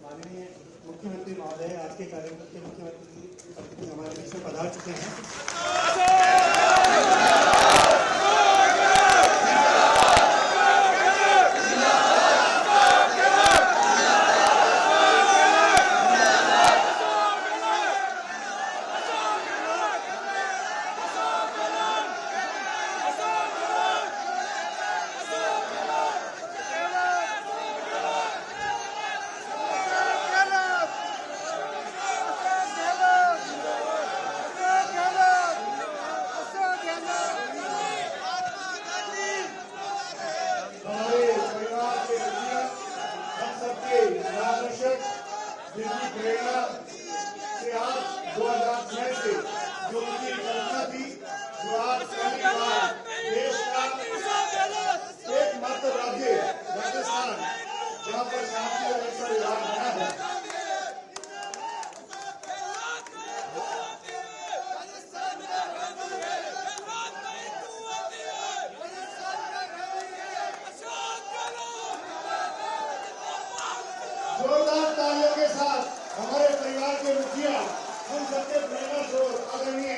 माननीय मुख्यमंत्री महोदय, आज के कार्यक्रम के मुख्यमंत्री हमारे बीच में पधार चुके हैं। जिनकी प्रेरणा से आज 2006 से जो उनकी कल्पना थी, जो आज पहली बार देश का एकमात्र राज्य राजस्थान जहाँ पर शांति और व्यवस्था विभाग बना है, जोरदार तालियों के साथ हमारे परिवार के मुखिया, हम सबके प्रेरणा स्रोत आदरणीय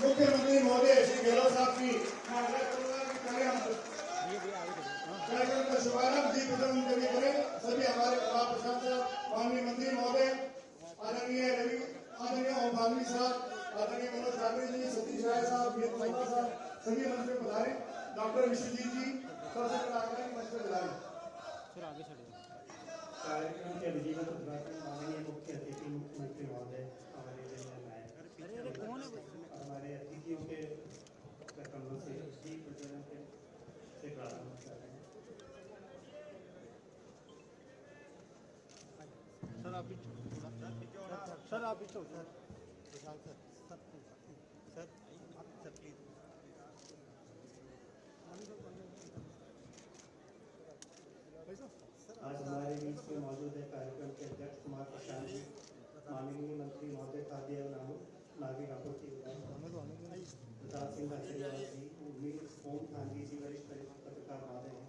मुख्यमंत्री महोदय श्री गहलोत साहब की मैं आग्रह करूंगा कि पहले हम कार्यक्रम का शुभारंभ दीप प्रज्वलन करके करें। सभी हमारे प्रभाव प्रशांत साहब, माननीय मंत्री महोदय, आदरणीय ओम भागनी साहब, आदरणीय मनोज ठाकरे जी, सतीश राय साहब, साहब, सभी मंच में पधारे। डॉक्टर विश्वजीत जी सबसे बड़ा आग्रह मंच पर पधारे। कार्यक्रम के विधिवत उद्घाटन माननीय मुख्य अतिथि मुख्यमंत्री महोदय हमारे हमारे अतिथियों के कमरों से दीप प्रज्वलन से प्रारंभ कर रहे हैं। सर आप पीछे आज हमारे बीच में मौजूद है कार्यक्रम के अध्यक्ष कुमार प्रशांत जी, माननीय मंत्री महोदय खाद्य एवं नागरिक आपूर्ति प्रताप सिंह खाचरियावाल जी, ओम गांधी जी, वरिष्ठ पत्रकार महोदय हैं।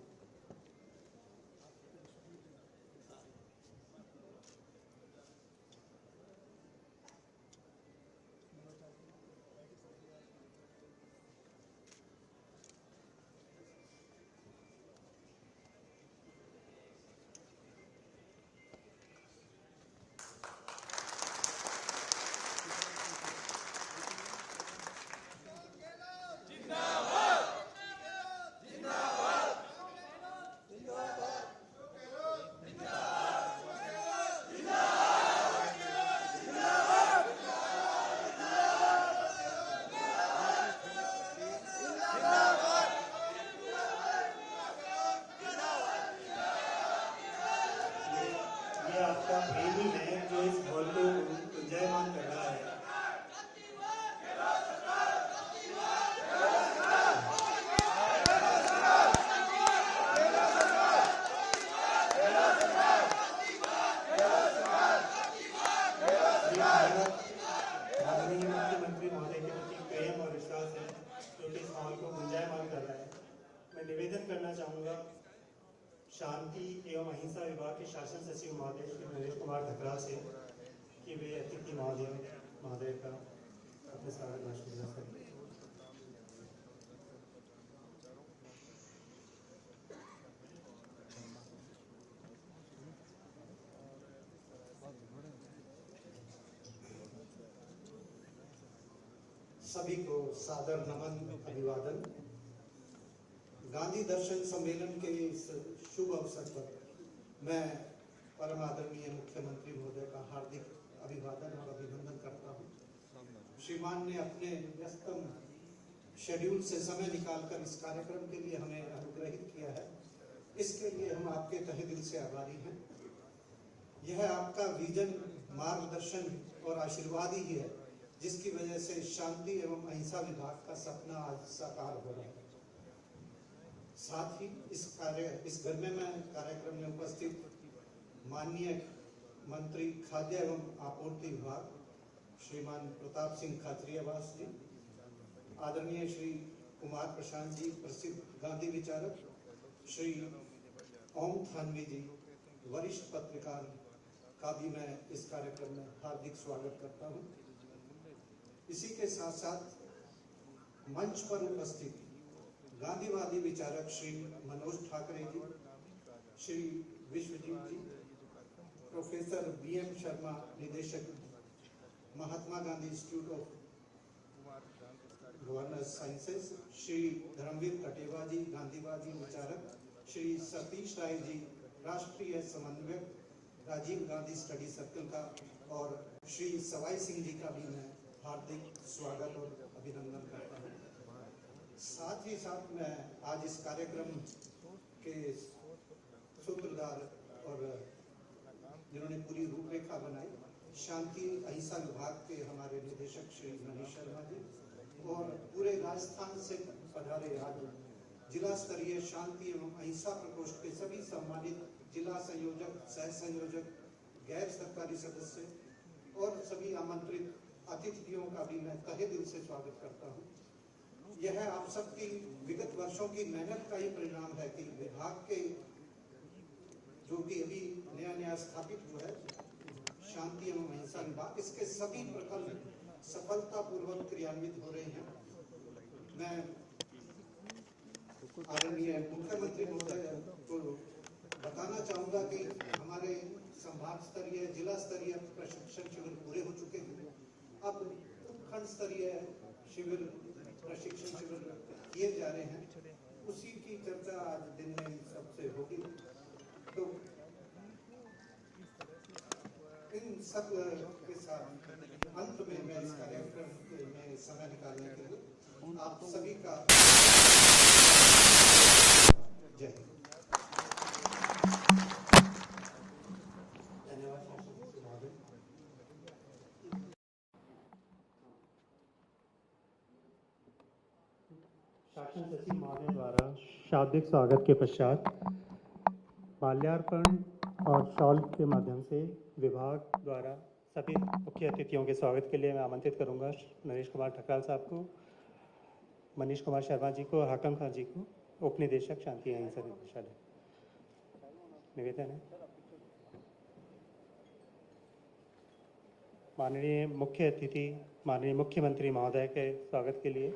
आपका प्रेमी है जो इस हॉल को गुंजायमान कर रहा है। माननीय मुख्यमंत्री महोदय के प्रति प्रेम और विश्वास है जो कि इस हॉल को गुंजायमान कर रहा है। मैं निवेदन करना चाहूँगा शांति एवं अहिंसा विभाग के शासन सचिव महोदय श्री नरेश कुमार धकराल से कि वे अतिथि महोदय का अपने स्वागत भाषण करें। सभी को सादर नमन, अभिवादन। गांधी दर्शन सम्मेलन के इस शुभ अवसर पर मैं परम आदरणीय मुख्यमंत्री महोदय का हार्दिक अभिवादन और अभिनंदन करता हूं। श्रीमान ने अपने व्यस्तम शेड्यूल से समय निकालकर इस कार्यक्रम के लिए हमें अनुग्रहित किया है, इसके लिए हम आपके तहे दिल से आभारी हैं। यह आपका विजन, मार्गदर्शन और आशीर्वाद ही है जिसकी वजह से शांति एवं अहिंसा विभाग का सपना आज साकार हो रहा है। साथ ही इस घर में मैं कार्यक्रम में उपस्थित माननीय मंत्री खाद्य एवं आपूर्ति विभाग श्रीमान प्रताप सिंह खाचरियावास जी, आदरणीय श्री कुमार प्रशांत जी, प्रसिद्ध गांधी विचारक, श्री ओम थानवी जी, वरिष्ठ पत्रकार का भी मैं इस कार्यक्रम में हार्दिक स्वागत करता हूं। इसी के साथ साथ मंच पर उपस्थित गांधीवादी विचारक श्री मनोज ठाकरे जी, श्री विश्वजीत जी, प्रोफेसर बीएम शर्मा, निदेशक Mahatma Gandhi institute of governance sciences, Shri Dharamveer Kateva ji, गांधीवादी विचारक, श्री सतीश राय जी, राष्ट्रीय समन्वयक राजीव गांधी स्टडी सर्कल का, और श्री सवाई सिंह जी का भी मैं हार्दिक स्वागत और अभिनंदन करता हूँ। साथ ही साथ मैं आज इस कार्यक्रम के सूत्रधार और जिन्होंने पूरी रूपरेखा बनाई, शांति अहिंसा विभाग के हमारे निदेशक श्री मनीष शर्मा जी, और पूरे राजस्थान से पधारे आज जिला स्तरीय शांति एवं अहिंसा प्रकोष्ठ के सभी सम्मानित जिला संयोजक, सह संयोजक, गैर सरकारी सदस्य और सभी आमंत्रित अतिथियों का भी मैं तहे दिल से स्वागत करता हूँ। यह आप सबकी विगत वर्षों की मेहनत का ही परिणाम है कि विभाग के जो कि अभी नया स्थापित हुआ है शांति एवं अहिंसा विभाग, इसके सभी प्रकल्प सफलतापूर्वक क्रियान्वित हो रहे हैं। मैं आदरणीय मुख्यमंत्री महोदय को बताना चाहूंगा कि हमारे संभाग स्तरीय, जिला स्तरीय प्रशिक्षण शिविर पूरे हो चुके हैं। अब उपखंड स्तरीय शिविर, प्रशिक्षण शिविर किए जा रहे हैं। उसी की चर्चा आज दिन में सबसे होगी। तो इन सब के साथ अंत में मैं इस कार्यक्रम में समय निकालने के लिए आप सभी का जय हिंद। धन्यवाद महोदय। शासन सचिव महोदय द्वारा शाब्दिक स्वागत के पश्चात माल्यार्पण और शॉल के माध्यम से विभाग द्वारा सभी मुख्य अतिथियों के स्वागत के लिए मैं आमंत्रित करूंगा नरेश कुमार ठकराल साहब को, मनीष कुमार शर्मा जी को, हाकम खान जी को, उप निदेशक शांति अहिंसा निदेशालय। निवेदन है माननीय मुख्य अतिथि माननीय मुख्यमंत्री महोदय के स्वागत के लिए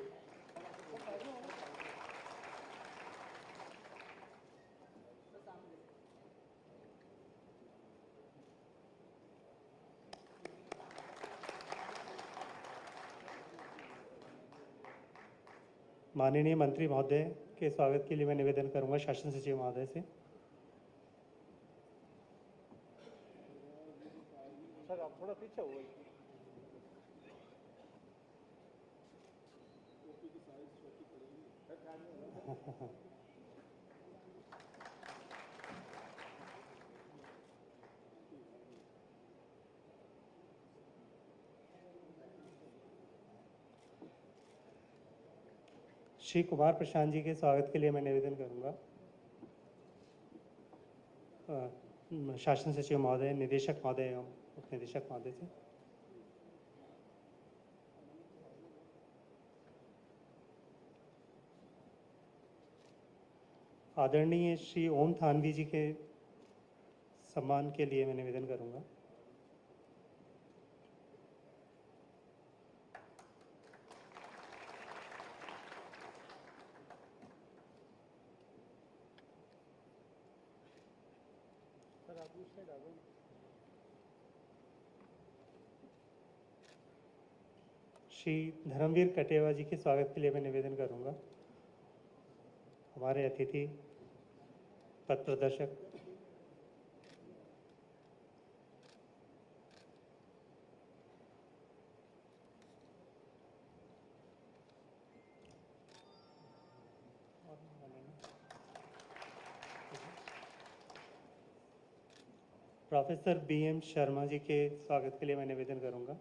माननीय मंत्री महोदय के स्वागत के लिए मैं निवेदन करूंगा शासन सचिव महोदय से। सर आप थोड़ा पीछे हो। श्री कुमार प्रशांत जी के स्वागत के लिए मैं निवेदन करूंगा शासन सचिव महोदय, निदेशक महोदय एवं उप निदेशक महोदय से। आदरणीय श्री ओम थानवी जी के सम्मान के लिए मैं निवेदन करूंगा। श्री धर्मवीर कटेवा जी के स्वागत के लिए मैं निवेदन करूंगा। हमारे अतिथि पथ प्रदर्शक प्रोफेसर बीएम शर्मा जी के स्वागत के लिए मैं निवेदन करूंगा।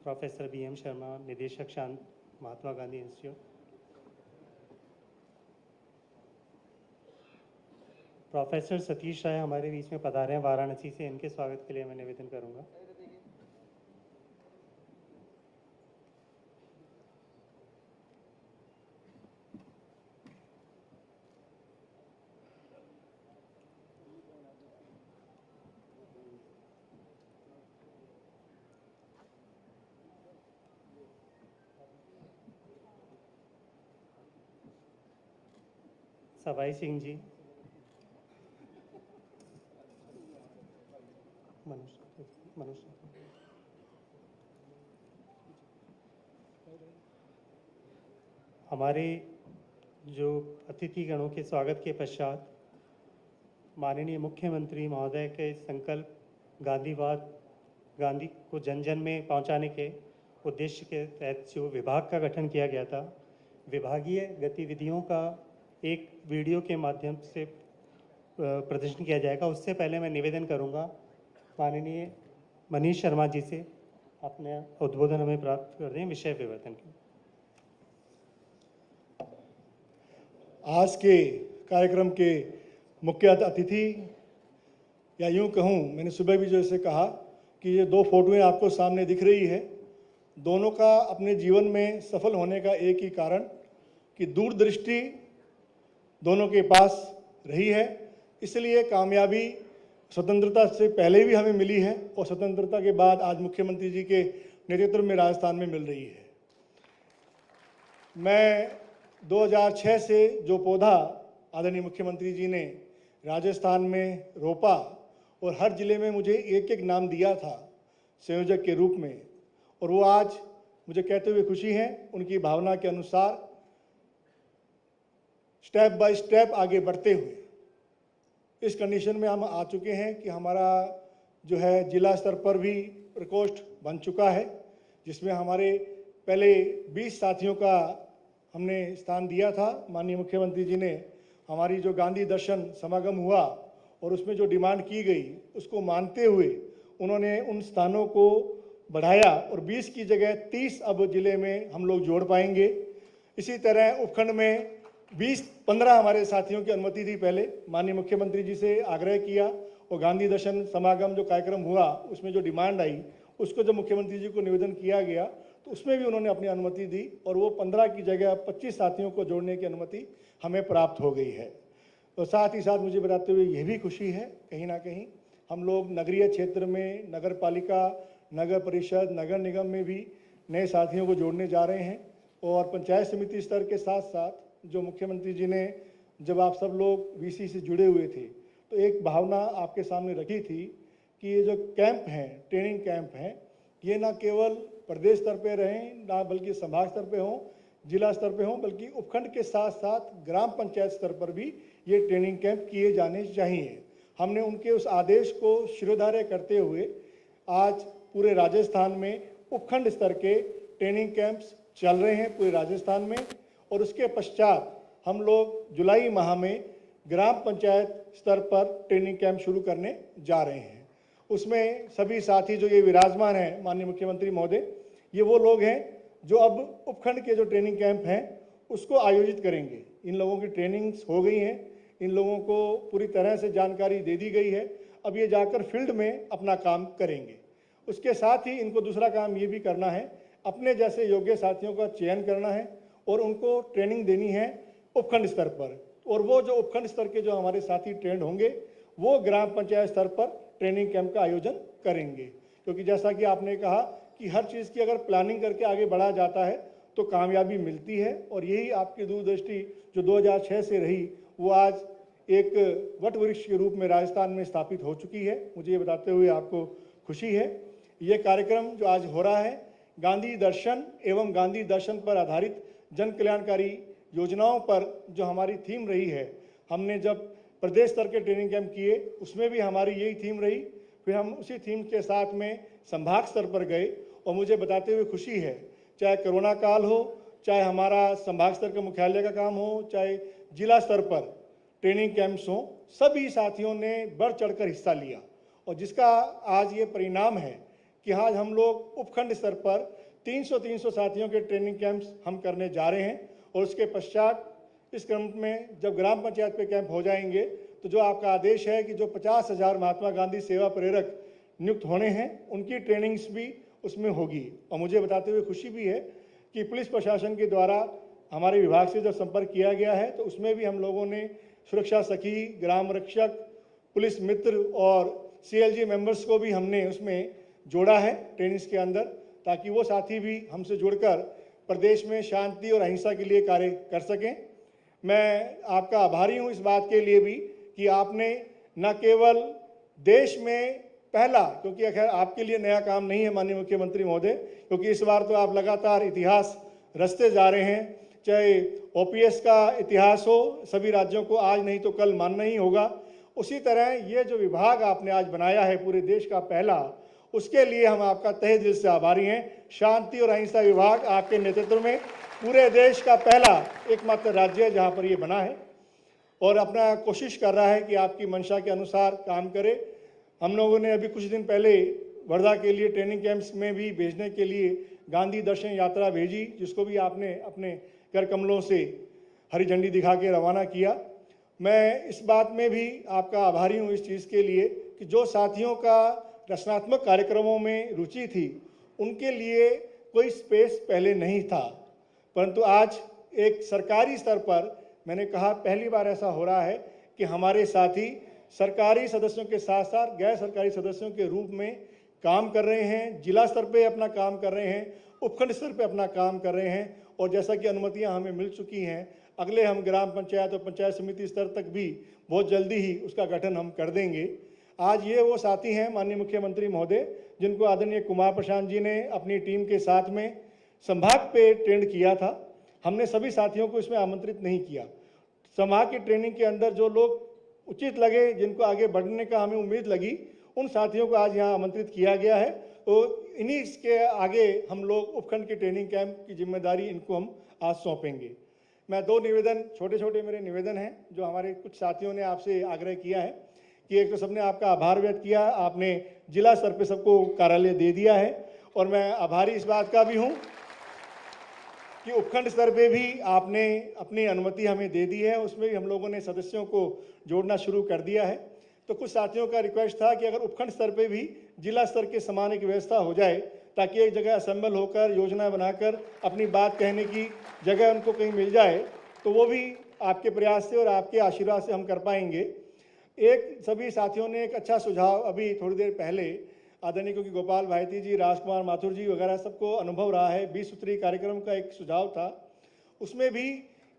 प्रोफेसर BM शर्मा, निदेशक शांत महात्मा गांधी इंस्टीट्यूट, प्रोफेसर सतीश राय हमारे बीच में पधारे हैं वाराणसी से, इनके स्वागत के लिए मैं निवेदन करूंगा। सवाई सिंह जी, मनोज हमारे जो अतिथिगणों के स्वागत के पश्चात माननीय मुख्यमंत्री महोदय के संकल्प गांधी को जन जन में पहुंचाने के उद्देश्य के तहत जो विभाग का गठन किया गया था, विभागीय गतिविधियों का एक वीडियो के माध्यम से प्रदर्शन किया जाएगा। उससे पहले मैं निवेदन करूंगा माननीय मनीष शर्मा जी से अपने उद्बोधन हमें प्राप्त कर दें विषय विवर्तन के। आज के कार्यक्रम के मुख्य अतिथि, या यूं कहूं, मैंने सुबह भी जैसे कहा कि ये दो फोटोएं आपको सामने दिख रही है, दोनों का अपने जीवन में सफल होने का एक ही कारण कि दूरदृष्टि दोनों के पास रही है। इसलिए कामयाबी स्वतंत्रता से पहले भी हमें मिली है और स्वतंत्रता के बाद आज मुख्यमंत्री जी के नेतृत्व में राजस्थान में मिल रही है। मैं 2006 से जो पौधा आदरणीय मुख्यमंत्री जी ने राजस्थान में रोपा और हर जिले में मुझे एक एक नाम दिया था संयोजक के रूप में, और वो आज मुझे कहते हुए खुशी है, उनकी भावना के अनुसार स्टेप बाय स्टेप आगे बढ़ते हुए इस कंडीशन में हम आ चुके हैं कि हमारा जो है जिला स्तर पर भी प्रकोष्ठ बन चुका है, जिसमें हमारे पहले 20 साथियों का हमने स्थान दिया था। माननीय मुख्यमंत्री जी ने हमारी जो गांधी दर्शन समागम हुआ और उसमें जो डिमांड की गई उसको मानते हुए उन्होंने उन स्थानों को बढ़ाया और 20 की जगह 30 अब जिले में हम लोग जोड़ पाएंगे। इसी तरह उपखंड में 20-15 हमारे साथियों की अनुमति थी। पहले माननीय मुख्यमंत्री जी से आग्रह किया और गांधी दर्शन समागम जो कार्यक्रम हुआ उसमें जो डिमांड आई उसको जब मुख्यमंत्री जी को निवेदन किया गया तो उसमें भी उन्होंने अपनी अनुमति दी और वो 15 की जगह 25 साथियों को जोड़ने की अनुमति हमें प्राप्त हो गई है। तो साथ ही साथ मुझे बताते हुए यह भी खुशी है, कहीं ना कहीं हम लोग नगरीय क्षेत्र में नगर पालिका, नगर परिषद, नगर निगम में भी नए साथियों को जोड़ने जा रहे हैं। और पंचायत समिति स्तर के साथ साथ जो मुख्यमंत्री जी ने, जब आप सब लोग VC से जुड़े हुए थे तो एक भावना आपके सामने रखी थी कि ये जो कैंप हैं, ट्रेनिंग कैंप हैं, ये ना केवल प्रदेश स्तर पे रहें, ना बल्कि संभाग स्तर पे हों, जिला स्तर पे हों, बल्कि उपखंड के साथ साथ ग्राम पंचायत स्तर पर भी ये ट्रेनिंग कैंप किए जाने चाहिए। हमने उनके उस आदेश को शिरोधार्य करते हुए आज पूरे राजस्थान में उपखंड स्तर के ट्रेनिंग कैंप्स चल रहे हैं पूरे राजस्थान में, और उसके पश्चात हम लोग जुलाई माह में ग्राम पंचायत स्तर पर ट्रेनिंग कैंप शुरू करने जा रहे हैं। उसमें सभी साथी जो ये विराजमान हैं, माननीय मुख्यमंत्री महोदय, ये वो लोग हैं जो अब उपखंड के जो ट्रेनिंग कैंप हैं उसको आयोजित करेंगे। इन लोगों की ट्रेनिंग्स हो गई हैं, इन लोगों को पूरी तरह से जानकारी दे दी गई है, अब ये जाकर फील्ड में अपना काम करेंगे। उसके साथ ही इनको दूसरा काम ये भी करना है, अपने जैसे योग्य साथियों का चयन करना है और उनको ट्रेनिंग देनी है उपखंड स्तर पर, और वो जो उपखंड स्तर के जो हमारे साथी ट्रेंड होंगे वो ग्राम पंचायत स्तर पर ट्रेनिंग कैंप का आयोजन करेंगे। क्योंकि जैसा कि आपने कहा कि हर चीज़ की अगर प्लानिंग करके आगे बढ़ा जाता है तो कामयाबी मिलती है, और यही आपकी दूरदृष्टि जो 2006 से रही वो आज एक वट वृक्ष के रूप में राजस्थान में स्थापित हो चुकी है। मुझे ये बताते हुए आपको खुशी है। ये कार्यक्रम जो आज हो रहा है गांधी दर्शन एवं गांधी दर्शन पर आधारित जन कल्याणकारी योजनाओं पर जो हमारी थीम रही है, हमने जब प्रदेश स्तर के ट्रेनिंग कैंप किए उसमें भी हमारी यही थीम रही, फिर हम उसी थीम के साथ में संभाग स्तर पर गए, और मुझे बताते हुए खुशी है, चाहे कोरोना काल हो, चाहे हमारा संभाग स्तर का मुख्यालय का काम हो, चाहे जिला स्तर पर ट्रेनिंग कैंप्स हों, सभी साथियों ने बढ़ चढ़कर हिस्सा लिया, और जिसका आज ये परिणाम है कि आज हम लोग उपखंड स्तर पर 300 साथियों के ट्रेनिंग कैंप्स हम करने जा रहे हैं और उसके पश्चात इस क्रम में जब ग्राम पंचायत पे कैंप हो जाएंगे तो जो आपका आदेश है कि जो 50,000 महात्मा गांधी सेवा प्रेरक नियुक्त होने हैं उनकी ट्रेनिंग्स भी उसमें होगी। और मुझे बताते हुए खुशी भी है कि पुलिस प्रशासन के द्वारा हमारे विभाग से जब संपर्क किया गया है तो उसमें भी हम लोगों ने सुरक्षा सखी, ग्राम रक्षक, पुलिस मित्र और CLG मेंबर्स को भी हमने उसमें जोड़ा है ट्रेनिंग्स के अंदर, ताकि वो साथी भी हमसे जुड़कर प्रदेश में शांति और अहिंसा के लिए कार्य कर सकें। मैं आपका आभारी हूं इस बात के लिए भी कि आपने न केवल देश में पहला, क्योंकि अगर आपके लिए नया काम नहीं है माननीय मुख्यमंत्री महोदय, क्योंकि इस बार तो आप लगातार इतिहास रचते जा रहे हैं, चाहे OPS का इतिहास हो, सभी राज्यों को आज नहीं तो कल मानना ही होगा। उसी तरह ये जो विभाग आपने आज बनाया है पूरे देश का पहला, उसके लिए हम आपका तहे दिल से आभारी हैं। शांति और अहिंसा विभाग आपके नेतृत्व में पूरे देश का पहला एकमात्र राज्य है जहाँ पर ये बना है और अपना कोशिश कर रहा है कि आपकी मंशा के अनुसार काम करे। हम लोगों ने अभी कुछ दिन पहले वर्धा के लिए ट्रेनिंग कैंप्स में भी भेजने के लिए गांधी दर्शन यात्रा भेजी, जिसको भी आपने अपने कर कमलों से हरी झंडी दिखा के रवाना किया। मैं इस बात में भी आपका आभारी हूँ इस चीज़ के लिए कि जो साथियों का रचनात्मक कार्यक्रमों में रुचि थी उनके लिए कोई स्पेस पहले नहीं था, परंतु आज एक सरकारी स्तर पर मैंने कहा पहली बार ऐसा हो रहा है कि हमारे साथी सरकारी सदस्यों के साथ साथ गैर सरकारी सदस्यों के रूप में काम कर रहे हैं, जिला स्तर पे अपना काम कर रहे हैं, उपखंड स्तर पे अपना काम कर रहे हैं और जैसा कि अनुमतियां हमें मिल चुकी हैं, अगले हम ग्राम पंचायत और पंचायत समिति स्तर तक भी बहुत जल्दी ही उसका गठन हम कर देंगे। आज ये वो साथी हैं माननीय मुख्यमंत्री महोदय जिनको आदरणीय कुमार प्रशांत जी ने अपनी टीम के साथ में संभाग पे ट्रेंड किया था। हमने सभी साथियों को इसमें आमंत्रित नहीं किया। संभाग की ट्रेनिंग के अंदर जो लोग उचित लगे, जिनको आगे बढ़ने का हमें उम्मीद लगी, उन साथियों को आज यहाँ आमंत्रित किया गया है। तो इन्हीं के आगे हम लोग उपखंड की ट्रेनिंग कैंप की जिम्मेदारी इनको हम आज सौंपेंगे। मैं दो निवेदन, छोटे छोटे मेरे निवेदन हैं जो हमारे कुछ साथियों ने आपसे आग्रह किया है कि एक तो सबने आपका आभार व्यक्त किया, आपने जिला स्तर पे सबको कार्यालय दे दिया है और मैं आभारी इस बात का भी हूँ कि उपखंड स्तर पे भी आपने अपनी अनुमति हमें दे दी है, उसमें भी हम लोगों ने सदस्यों को जोड़ना शुरू कर दिया है। तो कुछ साथियों का रिक्वेस्ट था कि अगर उपखंड स्तर पे भी जिला स्तर के समान एक व्यवस्था हो जाए ताकि एक जगह असेंबल होकर योजना बनाकर अपनी बात कहने की जगह उनको कहीं मिल जाए, तो वो भी आपके प्रयास से और आपके आशीर्वाद से हम कर पाएंगे। एक सभी साथियों ने एक अच्छा सुझाव अभी थोड़ी देर पहले आदरणीय, क्योंकि गोपाल भाईती जी, राजकुमार माथुर जी वगैरह सबको अनुभव रहा है, 20 सूत्री कार्यक्रम का एक सुझाव था। उसमें भी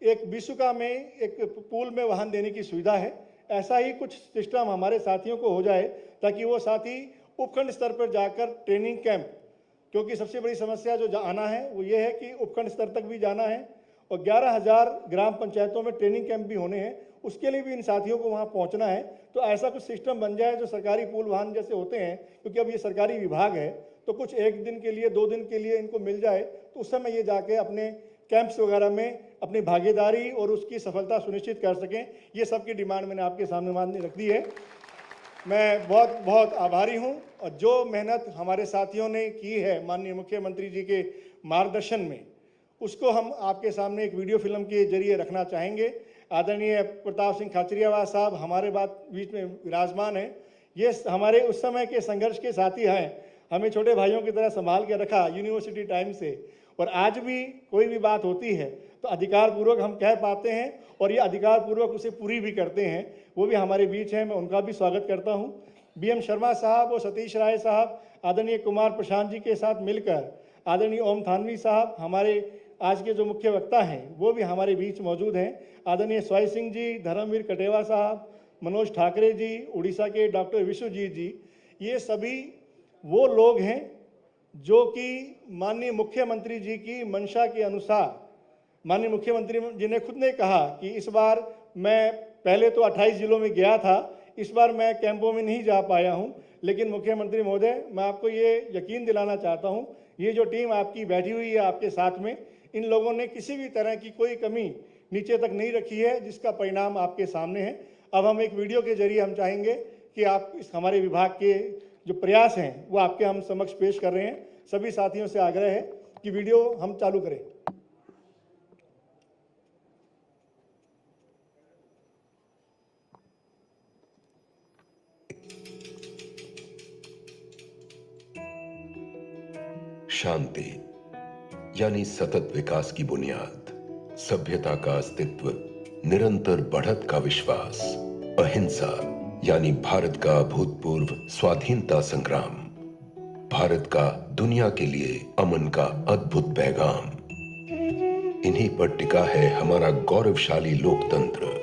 एक बिसुका में एक पूल में वाहन देने की सुविधा है। ऐसा ही कुछ सिस्टम हमारे साथियों को हो जाए ताकि वो साथी उपखंड स्तर पर जाकर ट्रेनिंग कैंप, क्योंकि सबसे बड़ी समस्या जो आना है वो ये है कि उपखंड स्तर तक भी जाना है और 11,000 ग्राम पंचायतों में ट्रेनिंग कैंप भी होने हैं, उसके लिए भी इन साथियों को वहाँ पहुँचना है। तो ऐसा कुछ सिस्टम बन जाए जो सरकारी पूल वाहन जैसे होते हैं, क्योंकि अब ये सरकारी विभाग है, तो कुछ एक दिन के लिए 2 दिन के लिए इनको मिल जाए तो उस समय ये जाके अपने कैंप्स वगैरह में अपनी भागीदारी और उसकी सफलता सुनिश्चित कर सकें। ये सबकी डिमांड मैंने आपके सामने मानने रख दी है। मैं बहुत बहुत आभारी हूँ और जो मेहनत हमारे साथियों ने की है माननीय मुख्यमंत्री जी के मार्गदर्शन में, उसको हम आपके सामने एक वीडियो फिल्म के जरिए रखना चाहेंगे। आदरणीय प्रताप सिंह खाचरियावास साहब हमारे बीच में विराजमान हैं। ये हमारे उस समय के संघर्ष के साथी हैं, हमें छोटे भाइयों की तरह संभाल के रखा यूनिवर्सिटी टाइम से, और आज भी कोई भी बात होती है तो अधिकारपूर्वक हम कह पाते हैं और ये अधिकारपूर्वक उसे पूरी भी करते हैं। वो भी हमारे बीच हैं, मैं उनका भी स्वागत करता हूँ। BM शर्मा साहब और सतीश राय साहब आदरणीय कुमार प्रशांत जी के साथ मिलकर, आदरणीय ओम थानवी साहब हमारे आज के जो मुख्य वक्ता हैं वो भी हमारे बीच मौजूद हैं। आदरणीय स्वाई सिंह जी, धर्मवीर कटेवा साहब, मनोज ठाकरे जी, उड़ीसा के डॉक्टर विश्वजीत जी, ये सभी वो लोग हैं जो कि माननीय मुख्यमंत्री जी की मंशा के अनुसार, माननीय मुख्यमंत्री जी ने खुद ने कहा कि इस बार मैं पहले तो 28 जिलों में गया था, इस बार मैं कैंपों में नहीं जा पाया हूं, लेकिन मुख्यमंत्री महोदय मैं आपको ये यकीन दिलाना चाहता हूं, ये जो टीम आपकी बैठी हुई है आपके साथ में, इन लोगों ने किसी भी तरह की कोई कमी नीचे तक नहीं रखी है, जिसका परिणाम आपके सामने है। अब हम एक वीडियो के जरिए हम चाहेंगे कि आप इस हमारे विभाग के जो प्रयास हैं वो आपके हम समक्ष पेश कर रहे हैं। सभी साथियों से आग्रह है कि वीडियो हम चालू करें। शांति यानी सतत विकास की बुनियाद, सभ्यता का अस्तित्व, निरंतर बढ़त का विश्वास। अहिंसा यानी भारत का अभूतपूर्व स्वाधीनता संग्राम, भारत का दुनिया के लिए अमन का अद्भुत पैगाम। इन्हीं पर टिका है हमारा गौरवशाली लोकतंत्र।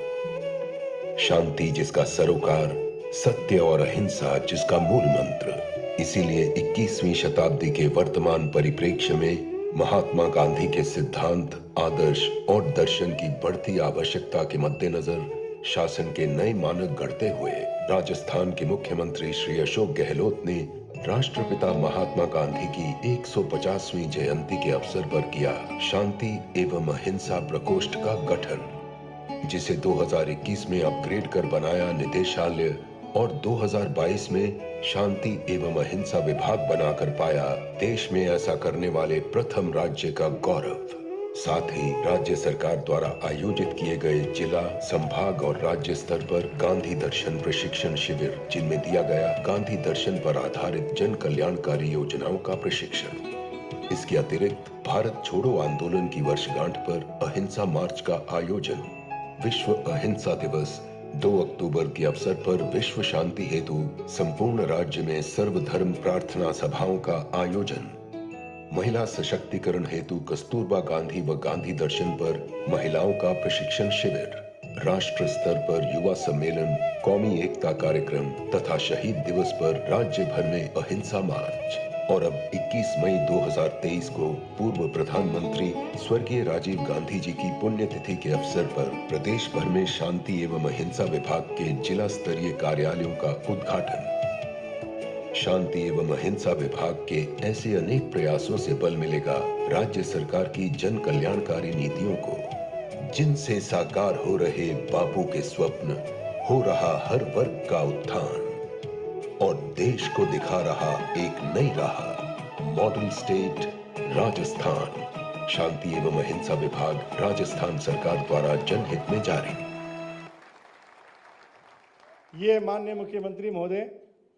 शांति जिसका सरोकार, सत्य और अहिंसा जिसका मूल मंत्र। इसीलिए 21वीं शताब्दी के वर्तमान परिप्रेक्ष्य में महात्मा गांधी के सिद्धांत, आदर्श और दर्शन की बढ़ती आवश्यकता के मद्देनजर शासन के नए मानक गढ़ते हुए राजस्थान के मुख्यमंत्री श्री अशोक गहलोत ने राष्ट्रपिता महात्मा गांधी की 150वीं जयंती के अवसर पर किया शांति एवं अहिंसा प्रकोष्ठ का गठन, जिसे 2021 में अपग्रेड कर बनाया निदेशालय और 2022 में शांति एवं अहिंसा विभाग बनाकर पाया देश में ऐसा करने वाले प्रथम राज्य का गौरव। साथ ही राज्य सरकार द्वारा आयोजित किए गए जिला, संभाग और राज्य स्तर पर गांधी दर्शन प्रशिक्षण शिविर, जिनमें दिया गया गांधी दर्शन पर आधारित जन कल्याणकारी योजनाओं का प्रशिक्षण। इसके अतिरिक्त भारत छोड़ो आंदोलन की वर्षगांठ पर अहिंसा मार्च का आयोजन, विश्व अहिंसा दिवस 2 अक्टूबर के अवसर पर विश्व शांति हेतु संपूर्ण राज्य में सर्वधर्म प्रार्थना सभाओं का आयोजन, महिला सशक्तिकरण हेतु कस्तूरबा गांधी व गांधी दर्शन पर महिलाओं का प्रशिक्षण शिविर, राष्ट्र स्तर पर युवा सम्मेलन, कौमी एकता कार्यक्रम तथा शहीद दिवस पर राज्य भर में अहिंसा मार्च। और अब 21 मई 2023 को पूर्व प्रधानमंत्री स्वर्गीय राजीव गांधी जी की पुण्यतिथि के अवसर पर प्रदेश भर में शांति एवं अहिंसा विभाग के जिला स्तरीय कार्यालयों का उद्घाटन। शांति एवं अहिंसा विभाग के ऐसे अनेक प्रयासों से बल मिलेगा राज्य सरकार की जन कल्याणकारी नीतियों को, जिनसे साकार हो रहे बापू के स्वप्न, हो रहा हर वर्ग का उत्थान और देश को दिखा रहा एक नई राह। Model state Rajasthan. शांति एवं अहिंसा विभाग राजस्थान सरकार द्वारा जनहित में जारी। ये माननीय मुख्यमंत्री महोदय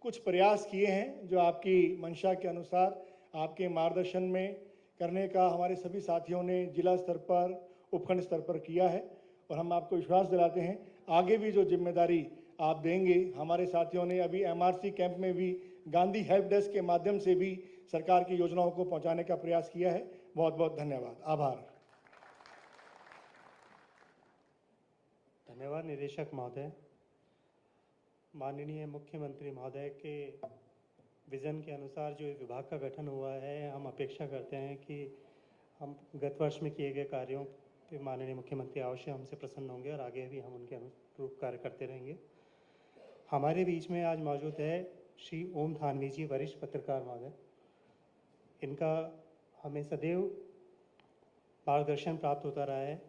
कुछ प्रयास किए हैं जो आपकी मंशा के अनुसार आपके मार्गदर्शन में करने का हमारे सभी साथियों ने जिला स्तर पर, उपखंड स्तर पर किया है। और हम आपको विश्वास दिलाते हैं आगे भी जो जिम्मेदारी आप देंगे। हमारे साथियों ने अभी MRC कैंप में भी गांधी हेल्प डेस्क के माध्यम से भी सरकार की योजनाओं को पहुंचाने का प्रयास किया है। बहुत बहुत धन्यवाद, आभार। धन्यवाद निदेशक महोदय। माननीय मुख्यमंत्री महोदय के विजन के अनुसार जो विभाग का गठन हुआ है, हम अपेक्षा करते हैं कि हम गत वर्ष में किए गए कार्यों पे माननीय मुख्यमंत्री अवश्य हमसे प्रसन्न होंगे और आगे भी हम उनके अनुरूप कार्य करते रहेंगे। हमारे बीच में आज मौजूद है श्री ओम थानवी जी, वरिष्ठ पत्रकार महोदय। इनका हमें सदैव मार्गदर्शन प्राप्त होता रहा है।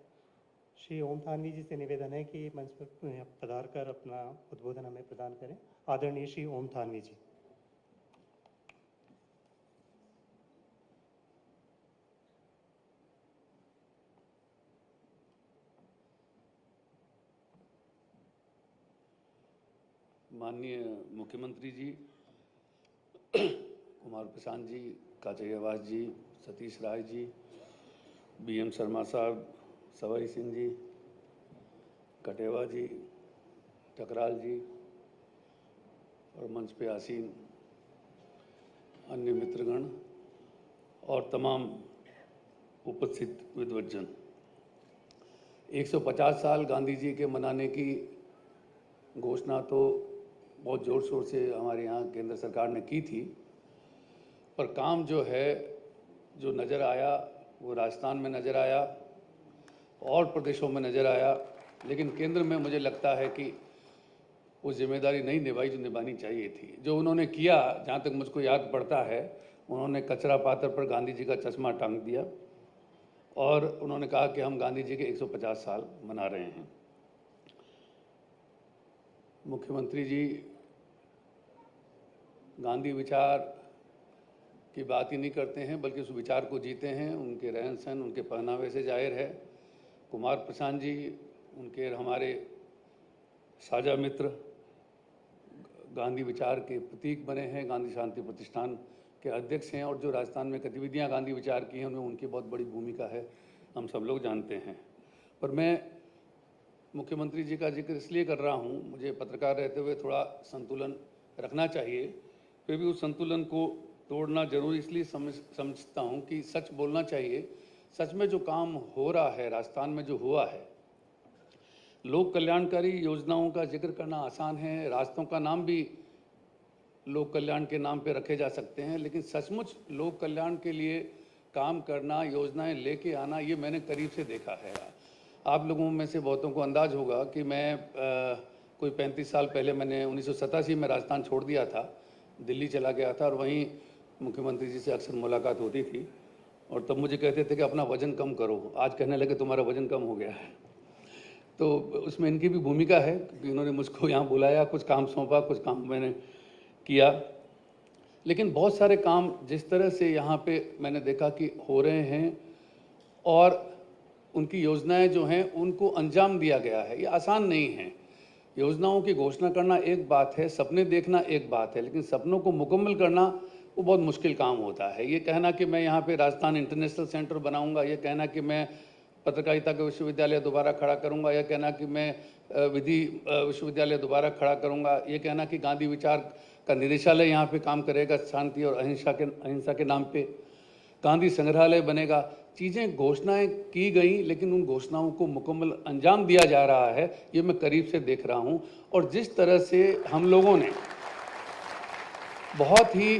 श्री ओम थानवी जी से निवेदन है कि मंच पर पधार कर अपना उद्बोधन हमें प्रदान करें। आदरणीय श्री ओम थानवी जी। माननीय मुख्यमंत्री जी, कुमार प्रशांत जी, काचैयावास जी, सतीश राय जी, BM शर्मा साहब, सवाई सिंह जी, कटेवा जी, टकराल जी और मंच पे आसीन अन्य मित्रगण और तमाम उपस्थित विद्वज्जन, 150 साल गांधी जी के मनाने की घोषणा तो बहुत ज़ोर शोर से हमारे यहाँ केंद्र सरकार ने की थी, पर काम जो है, जो नज़र आया वो राजस्थान में नज़र आया और प्रदेशों में नज़र आया, लेकिन केंद्र में मुझे लगता है कि वो जिम्मेदारी नहीं निभाई जो निभानी चाहिए थी। जो उन्होंने किया, जहाँ तक मुझको याद पड़ता है, उन्होंने कचरा पात्र पर गांधी जी का चश्मा टांग दिया और उन्होंने कहा कि हम गांधी जी के 150 साल मना रहे हैं। मुख्यमंत्री जी गांधी विचार की बात ही नहीं करते हैं बल्कि उस विचार को जीते हैं। उनके रहन सहन, उनके पहनावे से जाहिर है। कुमार प्रशांत जी उनके हमारे साझा मित्र, गांधी विचार के प्रतीक बने हैं, गांधी शांति प्रतिष्ठान के अध्यक्ष हैं, और जो राजस्थान में गतिविधियां गांधी विचार की हैं उनमें उनकी बहुत बड़ी भूमिका है, हम सब लोग जानते हैं। पर मैं मुख्यमंत्री जी का जिक्र इसलिए कर रहा हूं, मुझे पत्रकार रहते हुए थोड़ा संतुलन रखना चाहिए, फिर भी उस संतुलन को तोड़ना जरूरी इसलिए समझता हूं कि सच बोलना चाहिए। सच में जो काम हो रहा है, राजस्थान में जो हुआ है, लोक कल्याणकारी योजनाओं का जिक्र करना आसान है, रास्तों का नाम भी लोक कल्याण के नाम पे रखे जा सकते हैं, लेकिन सचमुच लोक कल्याण के लिए काम करना, योजनाएं लेके आना, ये मैंने करीब से देखा है। आप लोगों में से बहुतों को अंदाज होगा कि मैं कोई 35 साल पहले मैंने 1987 में राजस्थान छोड़ दिया था, दिल्ली चला गया था, और वहीं मुख्यमंत्री जी से अक्सर मुलाकात होती थी, और तब मुझे कहते थे कि अपना वजन कम करो। आज कहने लगे तुम्हारा वजन कम हो गया है। तो उसमें इनकी भी भूमिका है, क्योंकि इन्होंने मुझको यहाँ बुलाया, कुछ काम सौंपा, कुछ काम मैंने किया। लेकिन बहुत सारे काम जिस तरह से यहाँ पे मैंने देखा कि हो रहे हैं, और उनकी योजनाएं जो हैं उनको अंजाम दिया गया है, ये आसान नहीं है। योजनाओं की घोषणा करना एक बात है, सपने देखना एक बात है, लेकिन सपनों को मुकम्मल करना वो बहुत मुश्किल काम होता है। ये कहना कि मैं यहाँ पे राजस्थान इंटरनेशनल सेंटर बनाऊंगा, ये कहना कि मैं पत्रकारिता का विश्वविद्यालय दोबारा खड़ा करूंगा, यह कहना कि मैं विधि विश्वविद्यालय दोबारा खड़ा करूंगा, ये कहना कि गांधी विचार का निदेशालय यहाँ पे काम करेगा, शांति और अहिंसा के नाम पे गांधी संग्रहालय बनेगा। चीज़ें, घोषणाएं की गई, लेकिन उन घोषणाओं को मुकम्मल अंजाम दिया जा रहा है, ये मैं करीब से देख रहा हूँ। और जिस तरह से हम लोगों ने बहुत ही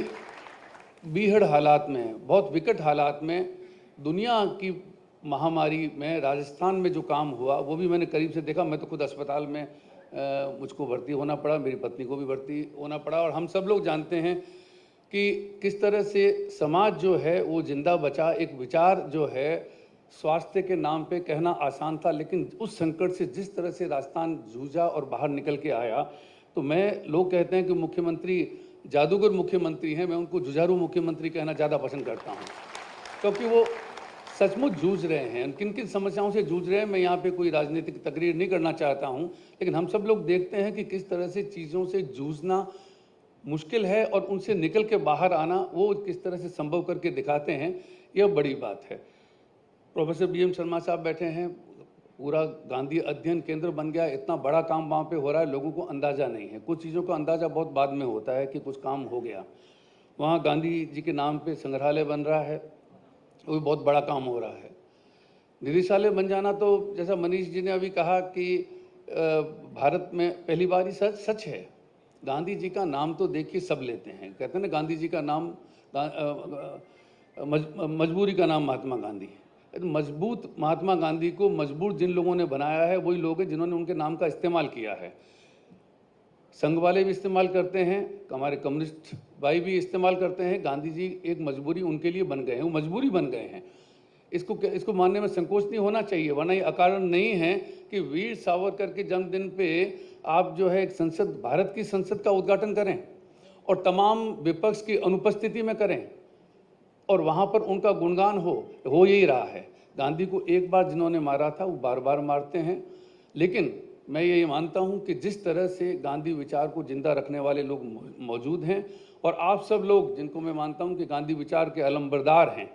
बीहड़ हालात में, बहुत विकट हालात में, दुनिया की महामारी में राजस्थान में जो काम हुआ वो भी मैंने करीब से देखा। मैं तो खुद अस्पताल में मुझको भर्ती होना पड़ा, मेरी पत्नी को भी भर्ती होना पड़ा, और हम सब लोग जानते हैं कि किस तरह से समाज जो है वो जिंदा बचा। एक विचार जो है स्वास्थ्य के नाम पे कहना आसान था, लेकिन उस संकट से जिस तरह से राजस्थान जूझा और बाहर निकल के आया, तो लोग कहते हैं कि मुख्यमंत्री जादूगर मुख्यमंत्री हैं, मैं उनको जुझारू मुख्यमंत्री कहना ज़्यादा पसंद करता हूँ, क्योंकि वो सचमुच जूझ रहे हैं। किन किन समस्याओं से जूझ रहे हैं मैं यहाँ पे कोई राजनीतिक तकरीर नहीं करना चाहता हूँ, लेकिन हम सब लोग देखते हैं कि किस तरह से चीज़ों से जूझना मुश्किल है और उनसे निकल के बाहर आना वो किस तरह से संभव करके दिखाते हैं, यह बड़ी बात है। प्रोफेसर BM शर्मा साहब बैठे हैं, पूरा गांधी अध्ययन केंद्र बन गया, इतना बड़ा काम वहाँ पे हो रहा है, लोगों को अंदाज़ा नहीं है। कुछ चीज़ों का अंदाज़ा बहुत बाद में होता है कि कुछ काम हो गया। वहाँ गांधी जी के नाम पे संग्रहालय बन रहा है, वो भी बहुत बड़ा काम हो रहा है। निदेशालय बन जाना तो जैसा मनीष जी ने अभी कहा कि भारत में पहली बार ही सच है। गांधी जी का नाम तो देखिए सब लेते हैं, कहते हैं ना गांधी जी का नाम मजबूरी का नाम महात्मा गांधी है। मजबूत महात्मा गांधी को मजबूर जिन लोगों ने बनाया है वही लोग हैं जिन्होंने उनके नाम का इस्तेमाल किया है। संघ वाले भी इस्तेमाल करते हैं, हमारे कम्युनिस्ट भाई भी इस्तेमाल करते हैं। गांधी जी एक मजबूरी उनके लिए बन गए हैं, वो मजबूरी बन गए हैं। इसको मानने में संकोच नहीं होना चाहिए, वरना ये अकारण नहीं है कि वीर सावरकर के जन्मदिन पे आप जो है एक संसद, भारत की संसद का उद्घाटन करें और तमाम विपक्ष की अनुपस्थिति में करें और वहाँ पर उनका गुणगान हो यही रहा है। गांधी को एक बार जिन्होंने मारा था वो बार बार मारते हैं, लेकिन मैं ये मानता हूँ कि जिस तरह से गांधी विचार को जिंदा रखने वाले लोग मौजूद हैं, और आप सब लोग जिनको मैं मानता हूँ कि गांधी विचार के अलंबरदार हैं,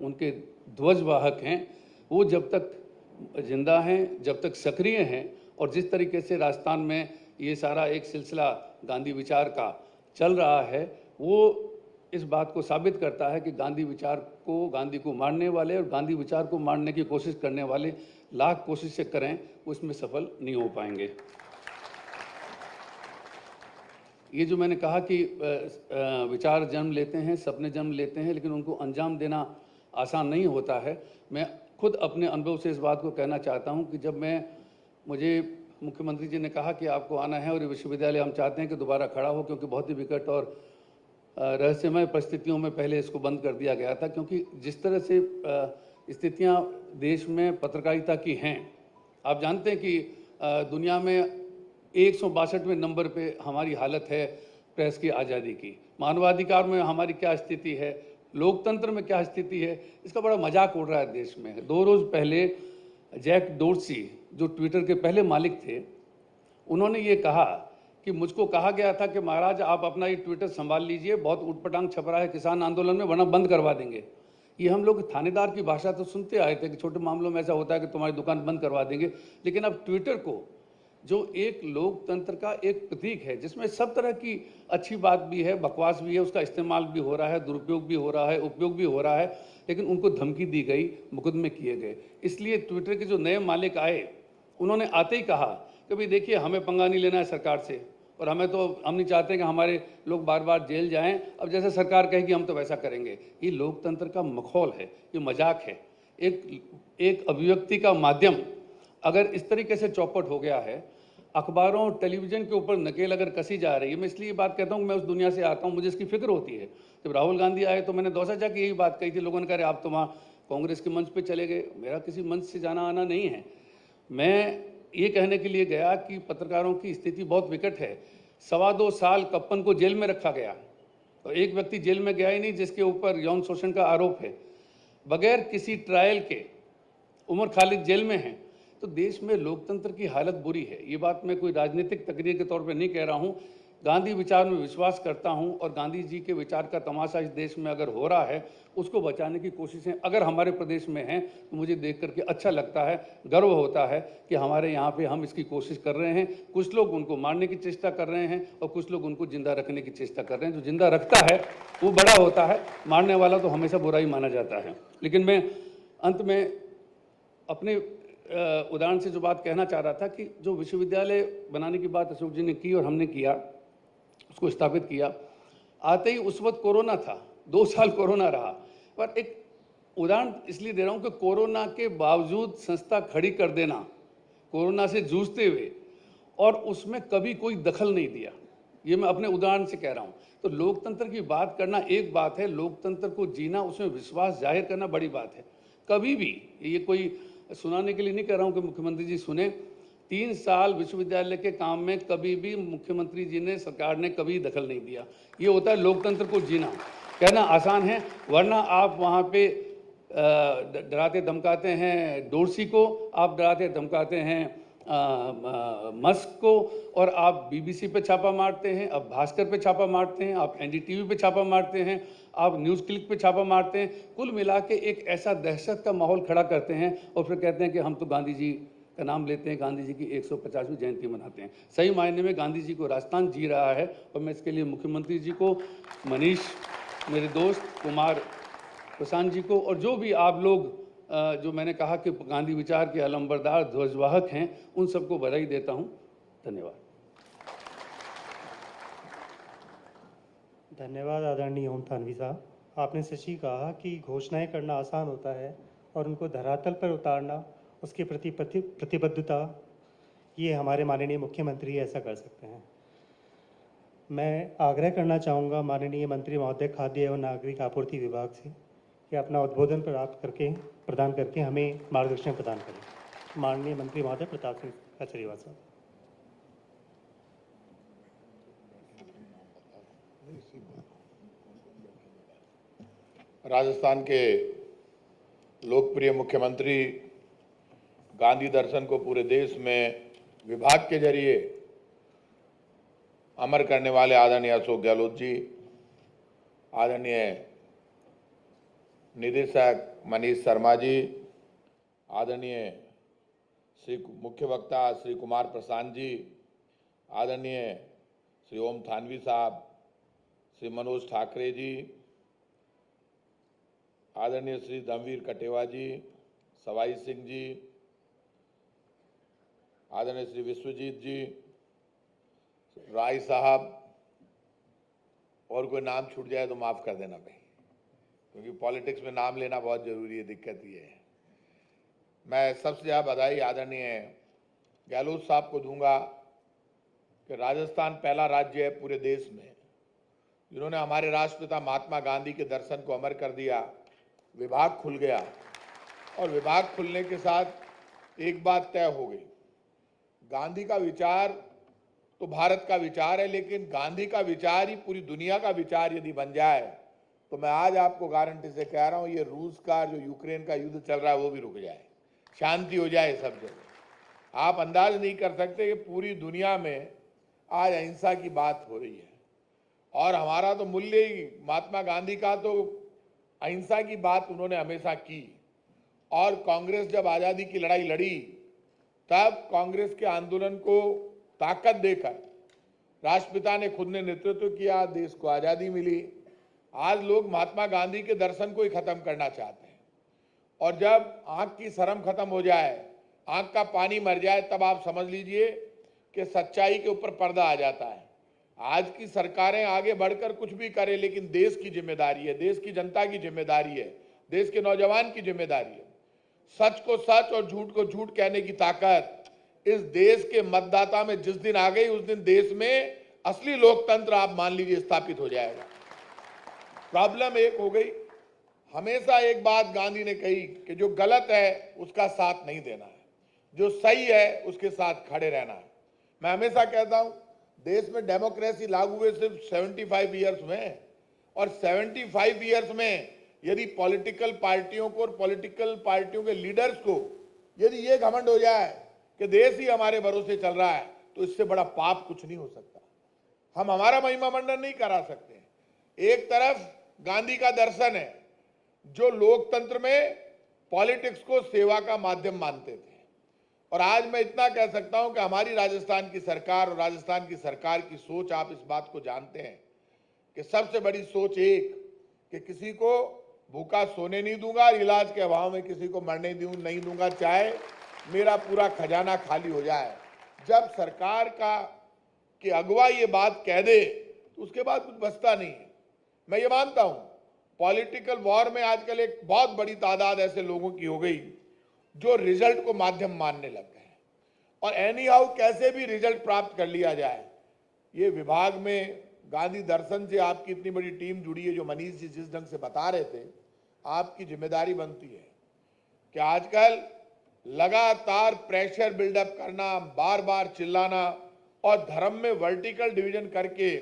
उनके ध्वजवाहक हैं, वो जब तक जिंदा हैं, जब तक सक्रिय हैं, और जिस तरीके से राजस्थान में ये सारा एक सिलसिला गांधी विचार का चल रहा है, वो इस बात को साबित करता है कि गांधी विचार को, गांधी को मारने वाले और गांधी विचार को मारने की कोशिश करने वाले लाख कोशिशें करें, उसमें सफल नहीं हो पाएंगे। ये जो मैंने कहा कि विचार जन्म लेते हैं, सपने जन्म लेते हैं, लेकिन उनको अंजाम देना आसान नहीं होता है। मैं खुद अपने अनुभव से इस बात को कहना चाहता हूं कि जब मुझे मुख्यमंत्री जी ने कहा कि आपको आना है और ये विश्वविद्यालय हम चाहते हैं कि दोबारा खड़ा हो, क्योंकि बहुत ही विकट और रहस्यमय परिस्थितियों में पहले इसको बंद कर दिया गया था, क्योंकि जिस तरह से स्थितियां देश में पत्रकारिता की हैं, आप जानते हैं कि दुनिया में 162वें नंबर पे हमारी हालत है प्रेस की आज़ादी की, मानवाधिकार में हमारी क्या स्थिति है, लोकतंत्र में क्या स्थिति है, इसका बड़ा मजाक उड़ रहा है देश में। 2 रोज़ पहले जैक डोर्सी, जो ट्विटर के पहले मालिक थे, उन्होंने ये कहा कि मुझको कहा गया था कि महाराज आप अपना ये ट्विटर संभाल लीजिए, बहुत उटपटांग छप रहा है किसान आंदोलन में, वरना बंद करवा देंगे। ये हम लोग थानेदार की भाषा तो सुनते आए थे कि छोटे मामलों में ऐसा होता है कि तुम्हारी दुकान बंद करवा देंगे, लेकिन अब ट्विटर को, जो एक लोकतंत्र का एक प्रतीक है, जिसमें सब तरह की अच्छी बात भी है, बकवास भी है, उसका इस्तेमाल भी हो रहा है, दुरुपयोग भी हो रहा है, उपयोग भी हो रहा है, लेकिन उनको धमकी दी गई, मुकदमे किए गए। इसलिए ट्विटर के जो नए मालिक आए, उन्होंने आते ही कहा कि भाई देखिए, हमें पंगा नहीं लेना है सरकार से, और हम नहीं चाहते कि हमारे लोग बार बार जेल जाएं, अब जैसे सरकार कहेगी हम तो वैसा करेंगे। ये लोकतंत्र का मखौल है, ये मजाक है। एक अभिव्यक्ति का माध्यम अगर इस तरीके से चौपट हो गया है, अखबारों टेलीविज़न के ऊपर नकेल अगर कसी जा रही है, मैं इसलिए बात कहता हूँ, मैं उस दुनिया से आता हूँ, मुझे इसकी फिक्र होती है। जब राहुल गांधी आए तो मैंने दौसा जाके यही बात कही थी, लोगों ने कहा आप तो वहाँ कांग्रेस के मंच पे चले गए। मेरा किसी मंच से जाना आना नहीं है, मैं ये कहने के लिए गया कि पत्रकारों की स्थिति बहुत विकट है। 2.25 साल कप्पन को जेल में रखा गया, तो एक व्यक्ति जेल में गया ही नहीं जिसके ऊपर यौन शोषण का आरोप है, बगैर किसी ट्रायल के उमर खालिद जेल में हैं। तो देश में लोकतंत्र की हालत बुरी है। ये बात मैं कोई राजनीतिक तकरीर के तौर पे नहीं कह रहा हूँ, गांधी विचार में विश्वास करता हूँ, और गांधी जी के विचार का तमाशा इस देश में अगर हो रहा है, उसको बचाने की कोशिशें अगर हमारे प्रदेश में हैं, तो मुझे देख करके अच्छा लगता है, गर्व होता है कि हमारे यहाँ पे हम इसकी कोशिश कर रहे हैं। कुछ लोग उनको मारने की चेष्टा कर रहे हैं और कुछ लोग उनको जिंदा रखने की चेष्टा कर रहे हैं। जो जिंदा रखता है वो बड़ा होता है, मारने वाला तो हमेशा बुरा ही माना जाता है। लेकिन मैं अंत में अपने उदाहरण से जो बात कहना चाह रहा था कि जो विश्वविद्यालय बनाने की बात अशोक जी ने की और हमने किया, उसको स्थापित किया, आते ही उस वक्त कोरोना था, 2 साल कोरोना रहा। पर एक उदाहरण इसलिए दे रहा हूँ कि कोरोना के बावजूद संस्था खड़ी कर देना, कोरोना से जूझते हुए, और उसमें कभी कोई दखल नहीं दिया, ये मैं अपने उदाहरण से कह रहा हूँ। तो लोकतंत्र की बात करना एक बात है, लोकतंत्र को जीना, उसमें विश्वास जाहिर करना बड़ी बात है। कभी भी, ये कोई सुनाने के लिए नहीं कह रहा हूँ कि मुख्यमंत्री जी सुने, 3 साल विश्वविद्यालय के काम में कभी भी मुख्यमंत्री जी ने, सरकार ने कभी दखल नहीं दिया। ये होता है लोकतंत्र को जीना। कहना आसान है, वरना आप वहाँ पे डराते धमकाते हैं डोरसी को, आप डराते धमकाते हैं मस्क को, और आप बीबीसी पे छापा मारते हैं, आप भास्कर पे छापा मारते हैं, आप एनडीटीवी पे छापा मारते हैं, आप न्यूज़ क्लिक पे छापा मारते हैं। कुल मिला के एक ऐसा दहशत का माहौल खड़ा करते हैं और फिर कहते हैं कि हम तो गांधी जी का नाम लेते हैं, गांधी जी की 150वीं जयंती मनाते हैं। सही मायने में गांधी जी को राजस्थान जी रहा है, और मैं इसके लिए मुख्यमंत्री जी को, मनीष मेरे दोस्त, कुमार प्रशांत जी को, और जो भी आप लोग जो मैंने कहा कि गांधी विचार के अलंबरदार ध्वजवाहक हैं, उन सबको बधाई देता हूं। धन्यवाद। धन्यवाद आदरणीय ओम थानवी साहब। आपने सच ही कहा कि घोषणाएं करना आसान होता है और उनको धरातल पर उतारना, उसके प्रति प्रतिबद्धता, ये हमारे माननीय मुख्यमंत्री ऐसा कर सकते हैं। मैं आग्रह करना चाहूँगा माननीय मंत्री महोदय खाद्य एवं नागरिक आपूर्ति विभाग से कि अपना उद्बोधन प्रदान करके हमें मार्गदर्शन प्रदान करें। माननीय मंत्री महोदय प्रताप सिंह खाचरियावाल साहब। राजस्थान के लोकप्रिय मुख्यमंत्री, गांधी दर्शन को पूरे देश में विभाग के जरिए अमर करने वाले आदरणीय अशोक गहलोत जी, आदरणीय निदेशक मनीष शर्मा जी, आदरणीय श्री मुख्य वक्ता श्री कुमार प्रशांत जी, आदरणीय श्री ओम थानवी साहब, श्री मनोज ठाकरे जी, आदरणीय श्री धमवीर कटेवा जी, सवाई सिंह जी, आदरणीय श्री विश्वजीत जी, राय साहब, और कोई नाम छूट जाए तो माफ़ कर देना भाई, क्योंकि पॉलिटिक्स में नाम लेना बहुत ज़रूरी है, दिक्कत ये है। मैं सबसे ज़्यादा बधाई आदरणीय गहलोत साहब को दूंगा कि राजस्थान पहला राज्य है पूरे देश में जिन्होंने हमारे राष्ट्रपिता महात्मा गांधी के दर्शन को अमर कर दिया। विभाग खुल गया, और विभाग खुलने के साथ एक बात तय हो गई, गांधी का विचार तो भारत का विचार है, लेकिन गांधी का विचार ही पूरी दुनिया का विचार यदि बन जाए तो मैं आज आपको गारंटी से कह रहा हूं, ये रूस का जो यूक्रेन का युद्ध चल रहा है वो भी रुक जाए, शांति हो जाए सब जगह। आप अंदाज नहीं कर सकते कि पूरी दुनिया में आज अहिंसा की बात हो रही है, और हमारा तो मूल्य ही, महात्मा गांधी का तो अहिंसा की बात उन्होंने हमेशा की। और कांग्रेस जब आजादी की लड़ाई लड़ी तब कांग्रेस के आंदोलन को ताकत देकर राष्ट्रपिता ने खुद ने नेतृत्व किया, देश को आजादी मिली। आज लोग महात्मा गांधी के दर्शन को ही खत्म करना चाहते हैं, और जब आंख की शर्म खत्म हो जाए, आंख का पानी मर जाए, तब आप समझ लीजिए कि सच्चाई के ऊपर पर्दा आ जाता है। आज की सरकारें आगे बढ़कर कुछ भी करें, लेकिन देश की जिम्मेदारी है, देश की जनता की जिम्मेदारी है, देश के नौजवान की जिम्मेदारी है। सच को सच और झूठ को झूठ कहने की ताकत इस देश के मतदाता में जिस दिन आ गई, उस दिन देश में असली लोकतंत्र आप मान लीजिए स्थापित हो जाएगा। प्रॉब्लम एक हो गई, हमेशा एक बात गांधी ने कही कि जो गलत है उसका साथ नहीं देना है, जो सही है उसके साथ खड़े रहना है। मैं हमेशा कहता हूं, देश में डेमोक्रेसी लागू हुए सिर्फ 75 ईयर्स में, और 75 ईयर्स में यदि पॉलिटिकल पार्टियों को और पॉलिटिकल पार्टियों के लीडर्स को यदि ये घमंड हो जाए कि देश ही हमारे भरोसे चल रहा है, तो इससे बड़ा पाप कुछ नहीं हो सकता। हम हमारा महिमा मंडन नहीं करा सकते। एक तरफ गांधी का दर्शन है, जो लोकतंत्र में पॉलिटिक्स को सेवा का माध्यम मानते थे, और आज मैं इतना कह सकता हूं कि हमारी राजस्थान की सरकार और राजस्थान की सरकार की सोच, आप इस बात को जानते हैं कि सबसे बड़ी सोच एक, कि किसी को भूखा सोने नहीं दूंगा, इलाज के अभाव में किसी को मरने नहीं दूंगा, चाहे मेरा पूरा खजाना खाली हो जाए। जब सरकार के अगुवा ये बात कह दे तो उसके बाद कुछ बचता नहीं है। मैं ये मानता हूं, पॉलिटिकल वॉर में आजकल एक बहुत बड़ी तादाद ऐसे लोगों की हो गई जो रिजल्ट को माध्यम मानने लग गए, और एनी हाउ कैसे भी रिजल्ट प्राप्त कर लिया जाए। ये विभाग में गांधी दर्शन से आपकी इतनी बड़ी टीम जुड़ी है, जो मनीष जी जिस ढंग से बता रहे थे, आपकी जिम्मेदारी बनती है कि आजकल लगातार प्रेशर बिल्डअप करना, बार बार चिल्लाना और धर्म में वर्टिकल डिवीजन करके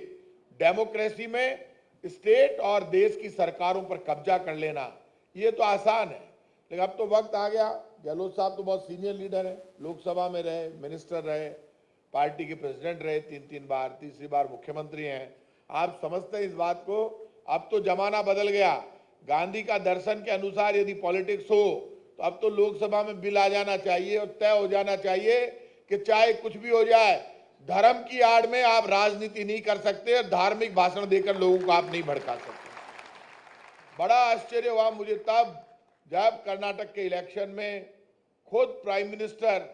डेमोक्रेसी में स्टेट और देश की सरकारों पर कब्जा कर लेना, ये तो आसान है। लेकिन अब तो वक्त आ गया, गहलोत साहब तो बहुत सीनियर लीडर हैं, लोकसभा में रहे, मिनिस्टर रहे, पार्टी के प्रेसिडेंट रहे 3 बार, तीसरी बार मुख्यमंत्री हैं। आप समझते हैं इस बात को। अब तो जमाना बदल गया। गांधी का दर्शन के अनुसार यदि पॉलिटिक्स हो तो अब तो लोकसभा में बिल आ जाना चाहिए और तय हो जाना चाहिए कि चाहे कुछ भी हो जाए, धर्म की आड़ में आप राजनीति नहीं कर सकते, और धार्मिक भाषण देकर लोगों को आप नहीं भड़का सकते। बड़ा आश्चर्य हुआ मुझे तब जब कर्नाटक के इलेक्शन में खुद प्राइम मिनिस्टर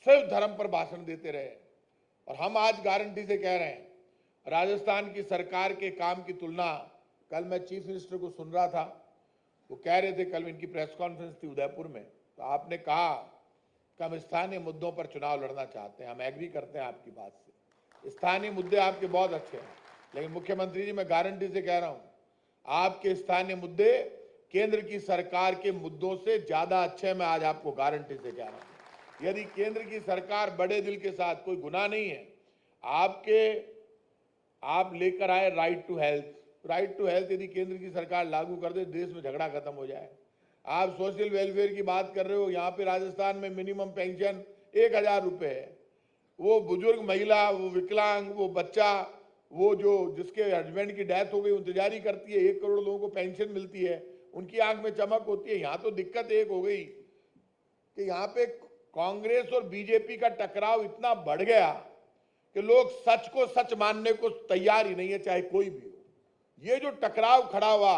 सिर्फ धर्म पर भाषण देते रहे, और हम आज गारंटी से कह रहे हैं, राजस्थान की सरकार के काम की तुलना, कल मैं चीफ मिनिस्टर को सुन रहा था, वो कह रहे थे, कल इनकी प्रेस कॉन्फ्रेंस थी उदयपुर में, तो आपने कहा कि हम स्थानीय मुद्दों पर चुनाव लड़ना चाहते हैं। हम एग्री करते हैं आपकी बात से, स्थानीय मुद्दे आपके बहुत अच्छे हैं, लेकिन मुख्यमंत्री जी मैं गारंटी से कह रहा हूं, आपके स्थानीय मुद्दे केंद्र की सरकार के मुद्दों से ज्यादा अच्छे हैं। मैं आज आपको गारंटी से कह रहा हूं, यदि केंद्र की सरकार बड़े दिल के साथ, कोई गुनाह नहीं है, आप लेकर आए राइट टू हेल्थ यदि केंद्र की सरकार लागू कर दे, देश में झगड़ा खत्म हो जाए। आप सोशल वेलफेयर की बात कर रहे हो, यहाँ पे राजस्थान में मिनिमम पेंशन 1000 रुपए है। वो बुजुर्ग महिला, वो विकलांग, वो बच्चा, वो जो जिसके हस्बैंड की डेथ हो गई, इंतजारी करती है, 1 करोड़ लोगों को पेंशन मिलती है, उनकी आंख में चमक होती है। यहाँ तो दिक्कत एक हो गई कि यहाँ पे कांग्रेस और बीजेपी का टकराव इतना बढ़ गया कि लोग सच को सच मानने को तैयार ही नहीं है, चाहे कोई भी हो। ये जो टकराव खड़ा हुआ,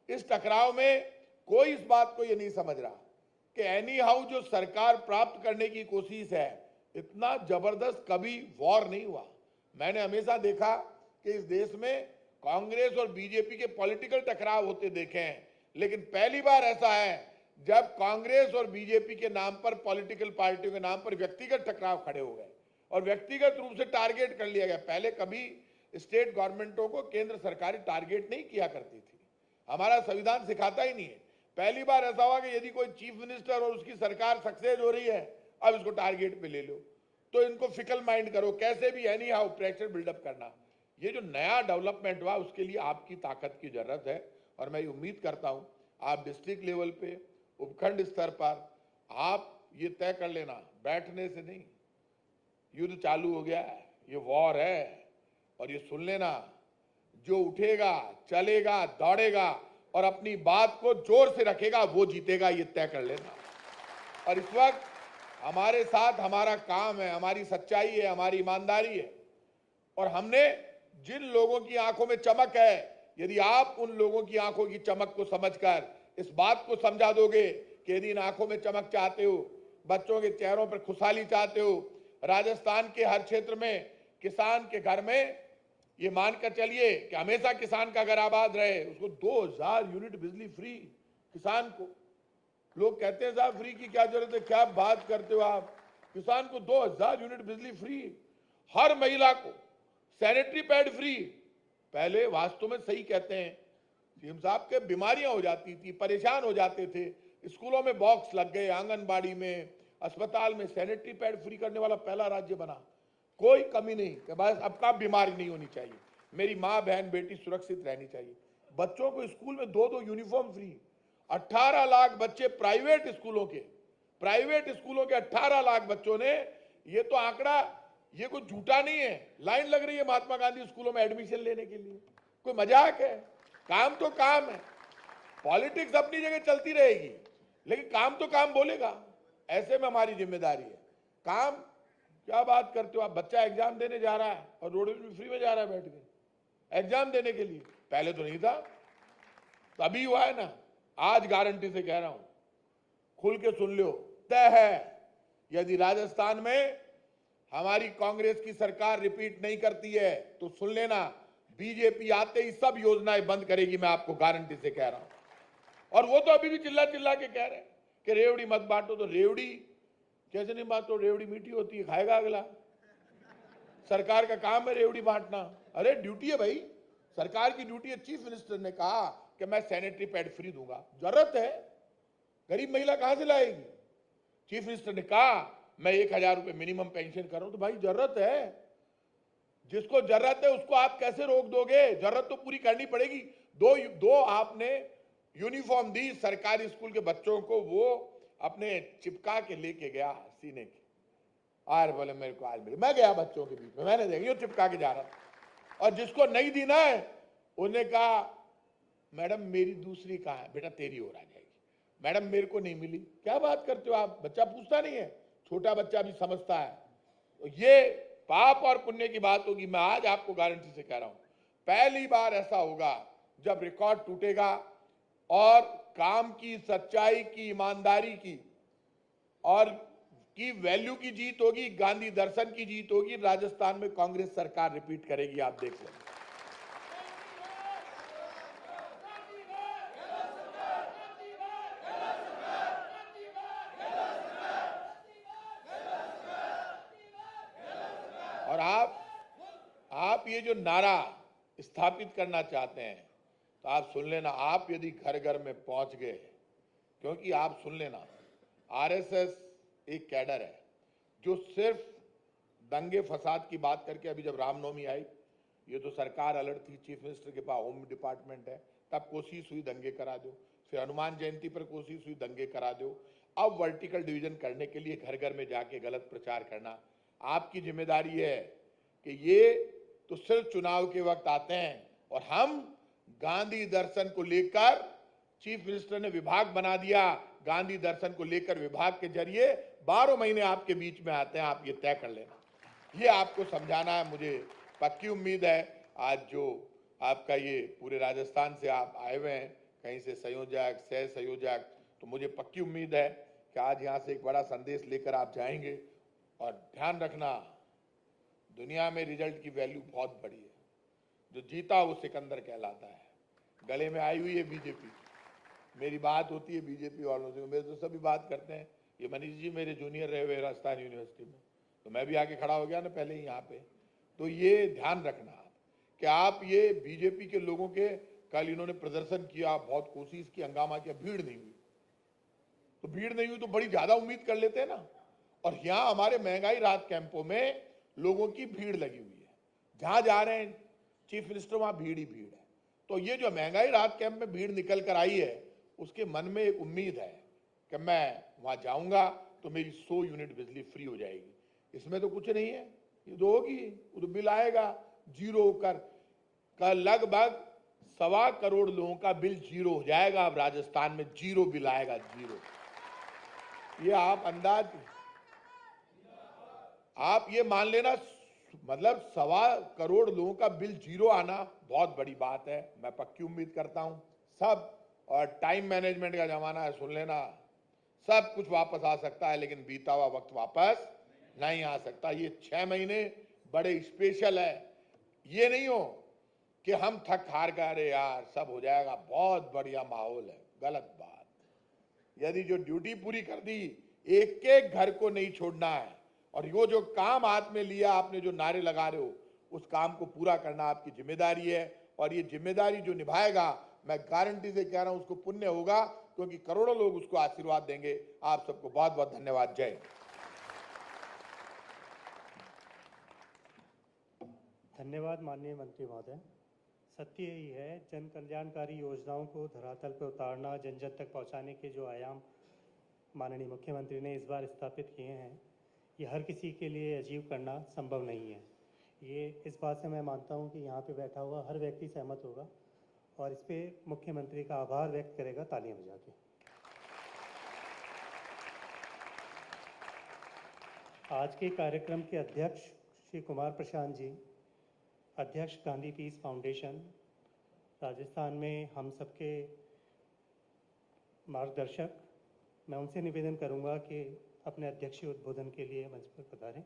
इस टकराव में कोई इस बात को ये नहीं समझ रहा कि एनी हाउ जो सरकार प्राप्त करने की कोशिश है, इतना जबरदस्त कभी वॉर नहीं हुआ। मैंने हमेशा देखा कि इस देश में कांग्रेस और बीजेपी के पॉलिटिकल टकराव होते देखे हैं, लेकिन पहली बार ऐसा है जब कांग्रेस और बीजेपी के नाम पर, पॉलिटिकल पार्टियों के नाम पर व्यक्तिगत टकराव खड़े हो गए और व्यक्तिगत रूप से टारगेट कर लिया गया। पहले कभी स्टेट गवर्नमेंटों को केंद्र सरकार टारगेट नहीं किया करती थी, हमारा संविधान सिखाता ही नहीं है। पहली बार ऐसा हुआ कि यदि कोई चीफ मिनिस्टर और उसकी सरकार सक्सेस हो रही है, अब इसको टारगेट पे ले लो। तो इनको फिकल माइंड करो, कैसे भी एनी हाउ प्रेशर बिल्डअप करना। ये जो नया डेवलपमेंट हुआ उसके लिए आपकी ताकत की जरूरत है, और मैं उम्मीद करता हूं आप डिस्ट्रिक्ट लेवल पे, उपखंड स्तर पर आप ये तय कर लेना, बैठने से नहीं, युद्ध चालू हो गया है, ये वॉर है, और ये सुन लेना, जो उठेगा, चलेगा, दौड़ेगा और अपनी बात को जोर से रखेगा वो जीतेगा, ये तय कर लेना। और इस वक्त हमारे साथ हमारा काम है, हमारी सच्चाई है, हमारी ईमानदारी है, और हमने जिन लोगों की आंखों में चमक है, यदि आप उन लोगों की आंखों की चमक को समझकर इस बात को समझा दोगे कि यदि इन आंखों में चमक चाहते हो, बच्चों के चेहरों पर खुशहाली चाहते हो, राजस्थान के हर क्षेत्र में किसान के घर में ये मानकर चलिए कि हमेशा किसान का घर आबाद रहे, उसको 2000 यूनिट बिजली फ्री किसान को। लोग कहते हैं साहब फ्री की क्या जरूरत है, क्या बात करते हो आप, किसान को 2000 यूनिट बिजली फ्री, हर महिला को सैनिटरी पैड फ्री। पहले वास्तव में सही कहते हैं सीएम साहब के, बीमारियां हो जाती थी, परेशान हो जाते थे, स्कूलों में बॉक्स लग गए, आंगनबाड़ी में, अस्पताल में सैनिटरी पैड फ्री करने वाला पहला राज्य बना। कोई कमी नहीं कि बस अब का बीमारी नहीं होनी चाहिए, मेरी माँ बहन बेटी सुरक्षित रहनी चाहिए। बच्चों को स्कूल में 2-2 यूनिफॉर्म फ्री। 18 लाख बच्चे प्राइवेट स्कूलों के 18 लाख बच्चों ने, ये तो आंकड़ा, ये कोई झूठा नहीं है, लाइन लग रही है महात्मा गांधी स्कूलों में एडमिशन लेने के लिए, कोई मजाक है? काम तो काम है, पॉलिटिक्स अपनी जगह चलती रहेगी, लेकिन काम तो काम बोलेगा। ऐसे में हमारी जिम्मेदारी है, काम क्या बात करते हो आप, बच्चा एग्जाम देने जा रहा है और रोड में फ्री में जा रहा है बैठ के एग्जाम देने के लिए, पहले तो नहीं था, तो अभी हुआ है ना। आज गारंटी से कह रहा हूं, खुल के सुन लो, तय है यदि राजस्थान में हमारी कांग्रेस की सरकार रिपीट नहीं करती है तो सुन लेना, बीजेपी आते ही सब योजनाएं बंद करेगी, मैं आपको गारंटी से कह रहा हूं। और वो तो अभी भी चिल्ला चिल्ला के कह रहे हैं कि रेवड़ी मत बांटो, तो रेवड़ी कैसे नहीं बांटो, रेवड़ी मीठी होती है, खाएगा अगला, सरकार का काम है रेवड़ी बांटना। अरे ड्यूटी है भाई, सरकार की ड्यूटी है। चीफ मिनिस्टर ने कहा कि मैं सैनिटरी पैड फ्री दूंगा, जरूरत है, गरीब महिला कहां से लाएगी? चीफ मिनिस्टर ने कहा मैं 1000 रुपए मिनिमम पेंशन कर रहा हूं, तो भाई जरूरत है, जिसको जरूरत है उसको आप कैसे रोक दोगे? जरूरत तो पूरी करनी पड़ेगी। दो आपने यूनिफॉर्म दी सरकारी स्कूल के बच्चों को, वो अपने चिपका के लेके गया सीने के, आर बोले मेरे को आज मिले, मैं गया बच्चों के बीच में, मैंने देखा ये चिपका के जा रहा था, और जिसको नहीं दी ना है उन्हें कहा मैडम मेरी दूसरी कहाँ है? बेटा तेरी और आ जाएगी। मैडम मेरे को नहीं मिली। क्या बात करते हो आप? बच्चा पूछता नहीं है, छोटा बच्चा भी समझता है। तो ये पाप और पुण्य की बात होगी। मैं आज आपको गारंटी से कह रहा हूं, पहली बार ऐसा होगा जब रिकॉर्ड टूटेगा और काम की, सच्चाई की, ईमानदारी की और की वैल्यू की जीत होगी, गांधी दर्शन की जीत होगी। राजस्थान में कांग्रेस सरकार रिपीट करेगी, आप देख लेंगे। और आप ये जो नारा स्थापित करना चाहते हैं तो आप सुन लेना, आप यदि घर घर में पहुंच गए, क्योंकि आप सुन लेना, आरएसएस एक कैडर है जो सिर्फ दंगे फसाद की बात करके, अभी जब रामनवमी आई, ये तो सरकार अलर्ट थी, चीफ मिनिस्टर के पास होम डिपार्टमेंट है, तब कोशिश हुई दंगे करा दो, फिर हनुमान जयंती पर कोशिश हुई दंगे करा दो, अब वर्टिकल डिवीजन करने के लिए घर घर में जाके गलत प्रचार करना। आपकी जिम्मेदारी है कि ये तो सिर्फ चुनाव के वक्त आते हैं, और हम गांधी दर्शन को लेकर, चीफ मिनिस्टर ने विभाग बना दिया, गांधी दर्शन को लेकर विभाग के जरिए 12 महीने आपके बीच में आते हैं, आप ये तय कर लेना। ये आपको समझाना है। मुझे पक्की उम्मीद है आज जो आपका ये पूरे राजस्थान से आप आए हुए हैं, कहीं से संयोजक, सह संयोजक, तो मुझे पक्की उम्मीद है कि आज यहाँ से एक बड़ा संदेश लेकर आप जाएंगे। और ध्यान रखना, दुनिया में रिजल्ट की वैल्यू बहुत बड़ी है, जो जीता वो सिकंदर कहलाता है। गले में आई हुई है बीजेपी, मेरी बात होती है बीजेपी वालों से, मेरे तो सभी बात करते हैं। ये मनीष जी मेरे जूनियर रहे हुए राजस्थान यूनिवर्सिटी में, तो मैं भी आके खड़ा हो गया ना पहले ही यहाँ पे। तो ये ध्यान रखना कि आप ये बीजेपी के लोगों के, कल इन्होंने प्रदर्शन किया, बहुत कोशिश की, हंगामा किया, भीड़ नहीं हुई, तो भीड़ नहीं हुई तो बड़ी ज्यादा उम्मीद कर लेते हैं ना। और यहाँ हमारे महंगाई राहत कैंपों में लोगों की भीड़ लगी हुई है। जहां जा रहे हैं चीफ मिनिस्टर, वहां भीड़ ही भीड़ है। तो ये जो महंगाई राहत कैंप में भीड़ निकल कर आई है, उसके मन में एक उम्मीद है कि मैं वहां जाऊंगा तो मेरी 100 यूनिट बिजली फ्री हो जाएगी। इसमें तो कुछ नहीं है, ये तो होगी, वो तो बिल आएगा जीरो होकर। कल लगभग 1.25 करोड़ लोगों का बिल जीरो हो जाएगा। अब राजस्थान में जीरो बिल आएगा, जीरो। ये आप ये मान लेना, मतलब 1.25 करोड़ लोगों का बिल जीरो आना बहुत बड़ी बात है। मैं पक्की उम्मीद करता हूं सब, और टाइम मैनेजमेंट का जमाना है, सुन लेना, सब कुछ वापस आ सकता है, लेकिन बीता हुआ वक्त वापस नहीं आ सकता। ये 6 महीने बड़े स्पेशल है। ये नहीं हो कि हम थक हार गए, अरे यार सब हो जाएगा, बहुत बढ़िया माहौल है, गलत बात। यदि जो ड्यूटी पूरी कर दी, एक एक घर को नहीं छोड़ना है, और वो जो काम हाथ में लिया आपने, जो नारे लगा रहे हो, उस काम को पूरा करना आपकी जिम्मेदारी है। और ये जिम्मेदारी जो निभाएगा, मैं गारंटी से कह रहा हूं, उसको पुण्य होगा, क्योंकि करोड़ों लोग उसको आशीर्वाद देंगे। आप सबको बहुत बहुत धन्यवाद। जय। धन्यवाद माननीय मंत्री महोदय। सत्य यही है, जन कल्याणकारी योजनाओं को धरातल पर उतारना, जन जन तक पहुंचाने के जो आयाम माननीय मुख्यमंत्री ने इस बार स्थापित किए हैं, ये हर किसी के लिए अचीव करना संभव नहीं है। ये इस बात से मैं मानता हूं कि यहाँ पे बैठा हुआ हर व्यक्ति सहमत होगा और इस पे मुख्यमंत्री का आभार व्यक्त करेगा तालियां बजा के। आज के कार्यक्रम के अध्यक्ष श्री कुमार प्रशांत जी, अध्यक्ष गांधी पीस फाउंडेशन राजस्थान में हम सबके मार्गदर्शक, मैं उनसे निवेदन करूंगा कि अपने अध्यक्षीय उद्बोधन के लिए मंच पर पधारें।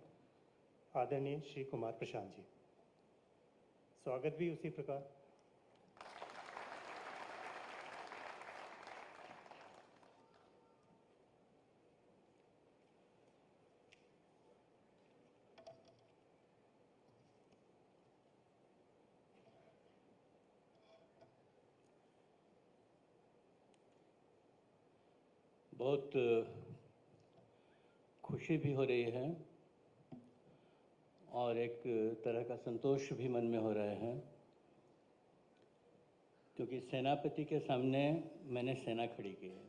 आदरणीय श्री कुमार प्रशांत जी, स्वागत भी उसी प्रकार। बहुत खुशी भी हो रही है और एक तरह का संतोष भी मन में हो रहा है, क्योंकि सेनापति के सामने मैंने सेना खड़ी की है।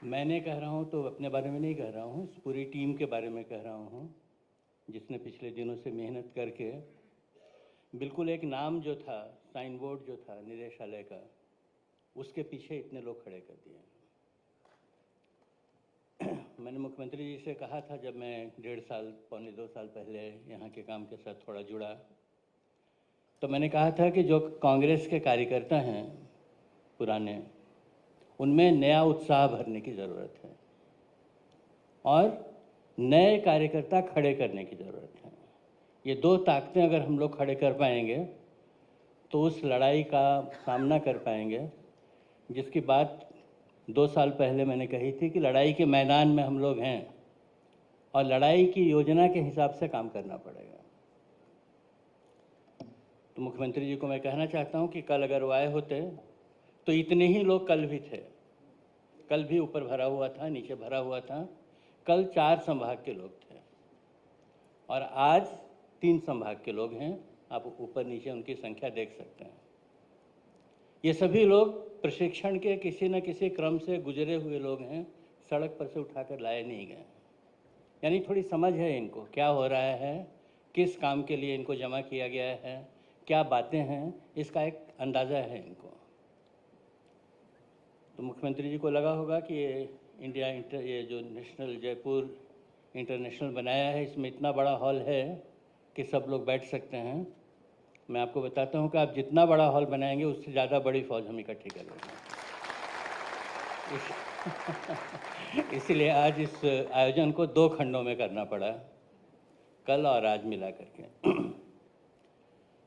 मैंने कह रहा हूँ तो अपने बारे में नहीं कह रहा हूँ, इस पूरी टीम के बारे में कह रहा हूँ, जिसने पिछले दिनों से मेहनत करके बिल्कुल एक नाम जो था, साइन बोर्ड जो था निदेशालय का, उसके पीछे इतने लोग खड़े कर दिए। मैंने मुख्यमंत्री जी से कहा था, जब मैं 1.5 साल पौने 2 साल पहले यहाँ के काम के साथ थोड़ा जुड़ा, तो मैंने कहा था कि जो कांग्रेस के कार्यकर्ता हैं पुराने, उनमें नया उत्साह भरने की ज़रूरत है और नए कार्यकर्ता खड़े करने की ज़रूरत है। ये 2 ताकतें अगर हम लोग खड़े कर पाएंगे तो उस लड़ाई का सामना कर पाएंगे, जिसकी बात 2 साल पहले मैंने कही थी कि लड़ाई के मैदान में हम लोग हैं और लड़ाई की योजना के हिसाब से काम करना पड़ेगा। तो मुख्यमंत्री जी को मैं कहना चाहता हूं कि कल अगर वो आए होते तो इतने ही लोग कल भी थे। कल भी ऊपर भरा हुआ था, नीचे भरा हुआ था। कल 4 संभाग के लोग थे और आज 3 संभाग के लोग हैं। आप ऊपर नीचे उनकी संख्या देख सकते हैं। ये सभी लोग प्रशिक्षण के किसी न किसी क्रम से गुजरे हुए लोग हैं, सड़क पर से उठाकर लाए नहीं गए। यानी थोड़ी समझ है इनको, क्या हो रहा है, किस काम के लिए इनको जमा किया गया है, क्या बातें हैं, इसका एक अंदाज़ा है इनको। तो मुख्यमंत्री जी को लगा होगा कि ये जो नेशनल जयपुर इंटरनेशनल बनाया है, इसमें इतना बड़ा हॉल है कि सब लोग बैठ सकते हैं। मैं आपको बताता हूं कि आप जितना बड़ा हॉल बनाएंगे उससे ज़्यादा बड़ी फौज हम इकट्ठी कर लेंगे। इसलिए आज इस आयोजन को 2 खंडों में करना पड़ा, कल और आज मिला करके।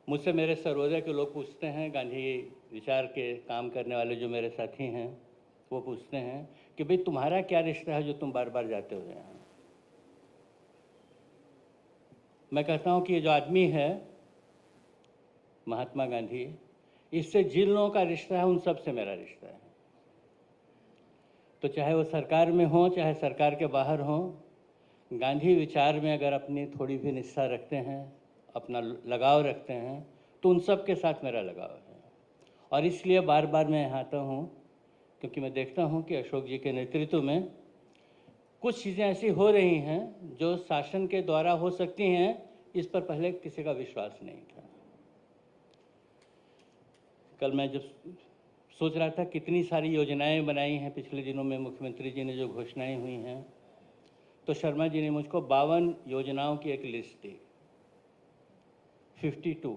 मुझसे मेरे सर्वोदय के लोग पूछते हैं, गांधी विचार के काम करने वाले जो मेरे साथी हैं वो पूछते हैं कि भाई तुम्हारा क्या रिश्ता है जो तुम बार बार जाते हो यहाँ। मैं कहता हूँ कि ये जो आदमी है महात्मा गांधी, इससे जिन लोगों का रिश्ता है उन सब से मेरा रिश्ता है। तो चाहे वो सरकार में हो चाहे सरकार के बाहर हो, गांधी विचार में अगर अपनी थोड़ी भी निष्ठा रखते हैं, अपना लगाव रखते हैं, तो उन सब के साथ मेरा लगाव है। और इसलिए बार बार मैं यहाँ आता हूँ क्योंकि मैं देखता हूँ कि अशोक जी के नेतृत्व में कुछ चीज़ें ऐसी हो रही हैं जो शासन के द्वारा हो सकती हैं, इस पर पहले किसी का विश्वास नहीं था। कल मैं जब सोच रहा था कितनी सारी योजनाएं बनाई हैं पिछले दिनों में, मुख्यमंत्री जी ने जो घोषणाएं हुई हैं, तो शर्मा जी ने मुझको 52 योजनाओं की एक लिस्ट दी। 52।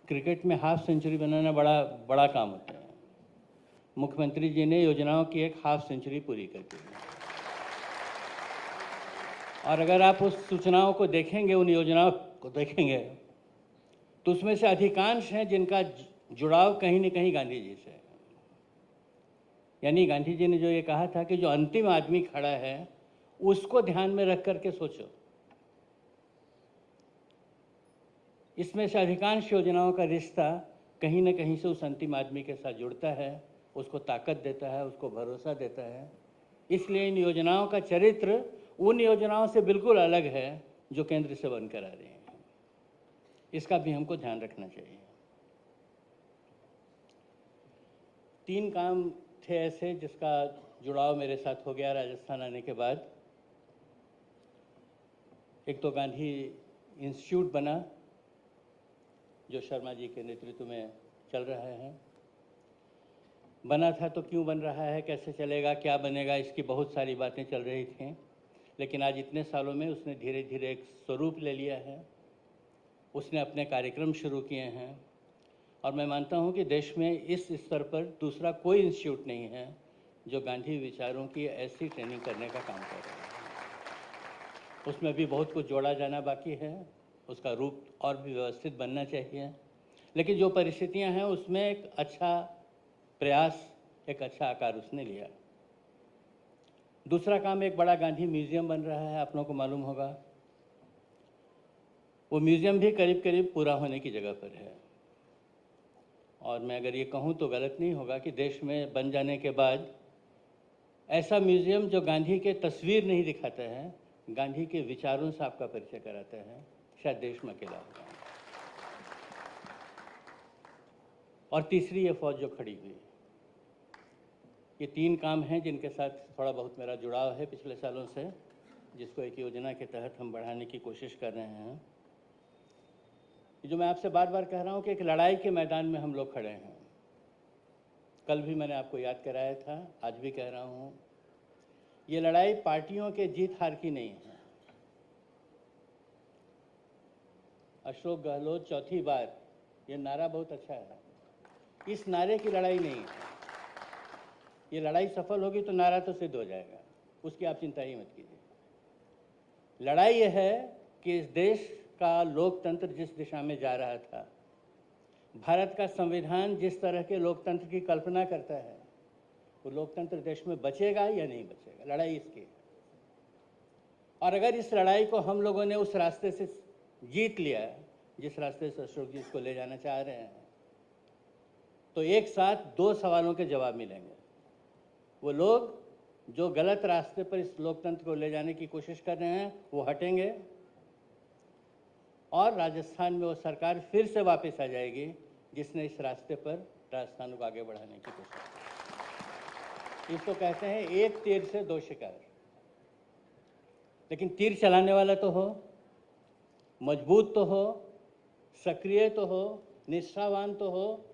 क्रिकेट में हाफ सेंचुरी बनाना बड़ा काम होता है। मुख्यमंत्री जी ने योजनाओं की एक हाफ सेंचुरी पूरी कर दी। और अगर आप उस सूचनाओं को देखेंगे, उन योजनाओं को देखेंगे, तो उसमें से अधिकांश हैं जिनका जुड़ाव कहीं न कहीं गांधी जी से है। यानी गांधी जी ने जो ये कहा था कि जो अंतिम आदमी खड़ा है उसको ध्यान में रख करके सोचो। इसमें से अधिकांश योजनाओं का रिश्ता कहीं न कहीं से उस अंतिम आदमी के साथ जुड़ता है, उसको ताकत देता है, उसको भरोसा देता है। इसलिए इन योजनाओं का चरित्र उन योजनाओं से बिल्कुल अलग है जो केंद्र से बनकर आ रही हैं। इसका भी हमको ध्यान रखना चाहिए। 3 काम थे ऐसे जिसका जुड़ाव मेरे साथ हो गया राजस्थान आने के बाद। एक तो गांधी इंस्टीट्यूट बना जो शर्मा जी के नेतृत्व में चल रहा है। बना था तो क्यों बन रहा है, कैसे चलेगा, क्या बनेगा, इसकी बहुत सारी बातें चल रही थीं। लेकिन आज इतने सालों में उसने धीरे धीरे एक स्वरूप ले लिया है, उसने अपने कार्यक्रम शुरू किए हैं। और मैं मानता हूं कि देश में इस स्तर पर दूसरा कोई इंस्टीट्यूट नहीं है जो गांधी विचारों की ऐसी ट्रेनिंग करने का काम कर रहा है। उसमें भी बहुत कुछ जोड़ा जाना बाकी है, उसका रूप और भी व्यवस्थित बनना चाहिए। लेकिन जो परिस्थितियां हैं उसमें एक अच्छा प्रयास, एक अच्छा आकार उसने लिया। दूसरा काम, एक बड़ा गांधी म्यूजियम बन रहा है, आप लोगों को मालूम होगा। वो म्यूजियम भी करीब करीब पूरा होने की जगह पर है। और मैं अगर ये कहूँ तो गलत नहीं होगा कि देश में बन जाने के बाद ऐसा म्यूजियम जो गांधी के तस्वीर नहीं दिखाता है, गांधी के विचारों से आपका परिचय कराता है, शायद देश में अकेला होगा। और तीसरी ये फौज जो खड़ी हुई। ये 3 काम हैं जिनके साथ थोड़ा बहुत मेरा जुड़ाव है पिछले सालों से, जिसको एक योजना के तहत हम बढ़ाने की कोशिश कर रहे हैं। जो मैं आपसे बार बार कह रहा हूँ कि एक लड़ाई के मैदान में हम लोग खड़े हैं। कल भी मैंने आपको याद कराया था, आज भी कह रहा हूँ, ये लड़ाई पार्टियों के जीत हार की नहीं है। अशोक गहलोत चौथी बार, ये नारा बहुत अच्छा है। इस नारे की लड़ाई नहीं है। ये लड़ाई सफल होगी तो नारा तो सिद्ध हो जाएगा, उसकी आप चिंता ही मत कीजिए। लड़ाई यह है कि इस देश का लोकतंत्र जिस दिशा में जा रहा था, भारत का संविधान जिस तरह के लोकतंत्र की कल्पना करता है, वो लोकतंत्र देश में बचेगा या नहीं बचेगा, लड़ाई इसकी है। और अगर इस लड़ाई को हम लोगों ने उस रास्ते से जीत लिया जिस रास्ते से अशोक जी इसको ले जाना चाह रहे हैं, तो एक साथ 2 सवालों के जवाब मिलेंगे। वो लोग जो गलत रास्ते पर इस लोकतंत्र को ले जाने की कोशिश कर रहे हैं वो हटेंगे, और राजस्थान में वो सरकार फिर से वापस आ जाएगी जिसने इस रास्ते पर राजस्थान को आगे बढ़ाने की कोशिश की। इसको कहते हैं एक तीर से 2 शिकार। लेकिन तीर चलाने वाला तो हो, मजबूत तो हो, सक्रिय तो हो, निष्ठावान तो हो।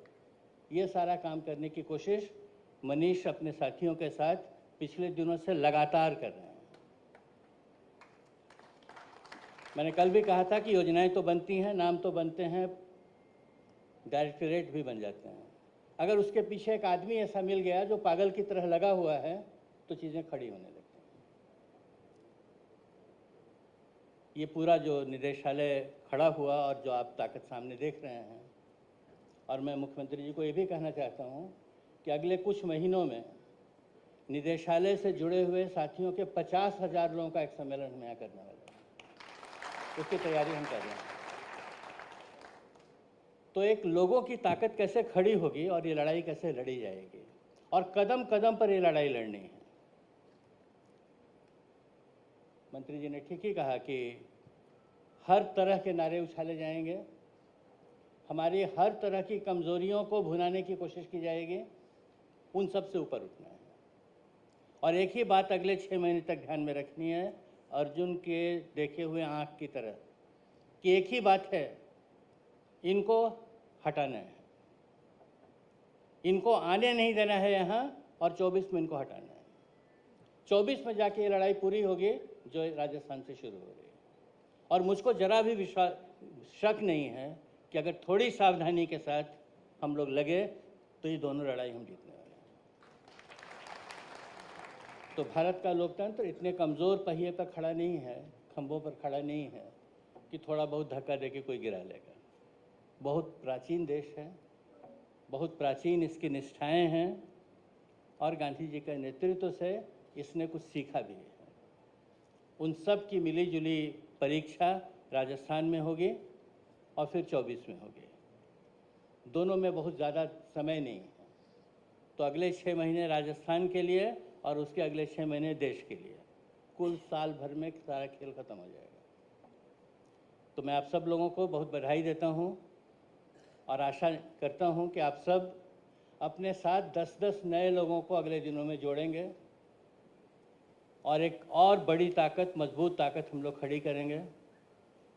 ये सारा काम करने की कोशिश मनीष अपने साथियों के साथ पिछले दिनों से लगातार कर रहे हैं। मैंने कल भी कहा था कि योजनाएं तो बनती हैं, नाम तो बनते हैं, डायरेक्टरेट भी बन जाते हैं। अगर उसके पीछे एक आदमी ऐसा मिल गया जो पागल की तरह लगा हुआ है तो चीज़ें खड़ी होने लगती हैं। ये पूरा जो निदेशालय खड़ा हुआ और जो आप ताकत सामने देख रहे हैं, और मैं मुख्यमंत्री जी को ये भी कहना चाहता हूँ कि अगले कुछ महीनों में निदेशालय से जुड़े हुए साथियों के 50,000 लोगों का एक सम्मेलन हम यहाँ करने वाले हैं। उसकी तैयारी हम कर रहे हैं। तो एक लोगों की ताकत कैसे खड़ी होगी और ये लड़ाई कैसे लड़ी जाएगी, और कदम कदम पर ये लड़ाई लड़नी है। मंत्री जी ने ठीक ही कहा कि हर तरह के नारे उछाले जाएंगे, हमारी हर तरह की कमजोरियों को भुनाने की कोशिश की जाएगी, उन सब से ऊपर उठना है। और एक ही बात अगले 6 महीने तक ध्यान में रखनी है, अर्जुन के देखे हुए आँख की तरह, कि एक ही बात है, इनको हटाना है, इनको आने नहीं देना है यहाँ, और 24 में इनको हटाना है। 24 में जाके ये लड़ाई पूरी होगी जो राजस्थान से शुरू हो रही है। और मुझको जरा भी शक नहीं है कि अगर थोड़ी सावधानी के साथ हम लोग लगे तो ये दोनों लड़ाई हम जीतने वाले हैं। तो भारत का लोकतंत्र इतने कमज़ोर पहिए पर खड़ा नहीं है, खंभों पर खड़ा नहीं है कि थोड़ा बहुत धक्का दे के कोई गिरा लेगा। बहुत प्राचीन देश है, बहुत प्राचीन इसकी निष्ठाएं हैं, और गांधी जी के नेतृत्व से इसने कुछ सीखा भी है। उन सब की मिली जुली परीक्षा राजस्थान में होगी और फिर 24 में होगी। दोनों में बहुत ज़्यादा समय नहीं है, तो अगले 6 महीने राजस्थान के लिए और उसके अगले 6 महीने देश के लिए, कुल साल भर में सारा खेल खत्म हो जाएगा। तो मैं आप सब लोगों को बहुत बधाई देता हूँ और आशा करता हूँ कि आप सब अपने साथ 10-10 नए लोगों को अगले दिनों में जोड़ेंगे और एक और बड़ी ताकत, मजबूत ताकत हम लोग खड़ी करेंगे।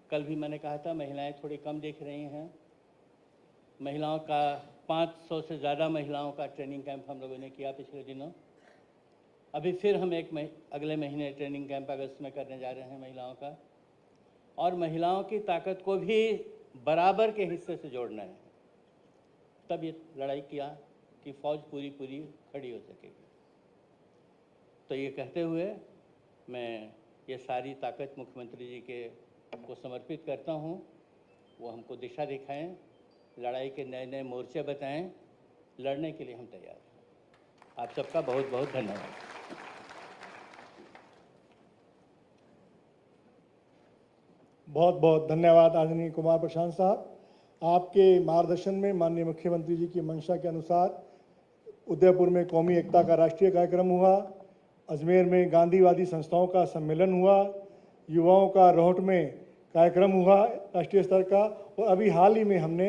कल भी मैंने कहा था महिलाएं थोड़ी कम दिख रही हैं। महिलाओं का 500 से ज़्यादा महिलाओं का ट्रेनिंग कैंप हम लोगों ने किया पिछले दिनों। अभी फिर हम अगले महीने ट्रेनिंग कैंप अगस्त में करने जा रहे हैं महिलाओं का, और महिलाओं की ताकत को भी बराबर के हिस्से से जोड़ना है, तब ये लड़ाई किया कि फ़ौज पूरी खड़ी हो सकेगी। तो ये कहते हुए मैं ये सारी ताकत मुख्यमंत्री जी को समर्पित करता हूँ। वो हमको दिशा दिखाएं, लड़ाई के नए नए मोर्चे बताएं, लड़ने के लिए हम तैयार हैं। आप सबका बहुत बहुत धन्यवाद। बहुत बहुत धन्यवाद आदरणीय कुमार प्रशांत साहब। आपके मार्गदर्शन में माननीय मुख्यमंत्री जी की मंशा के अनुसार उदयपुर में कौमी एकता का राष्ट्रीय कार्यक्रम हुआ, अजमेर में गांधीवादी संस्थाओं का सम्मेलन हुआ, युवाओं का रोहट में कार्यक्रम हुआ राष्ट्रीय स्तर का, और अभी हाल ही में हमने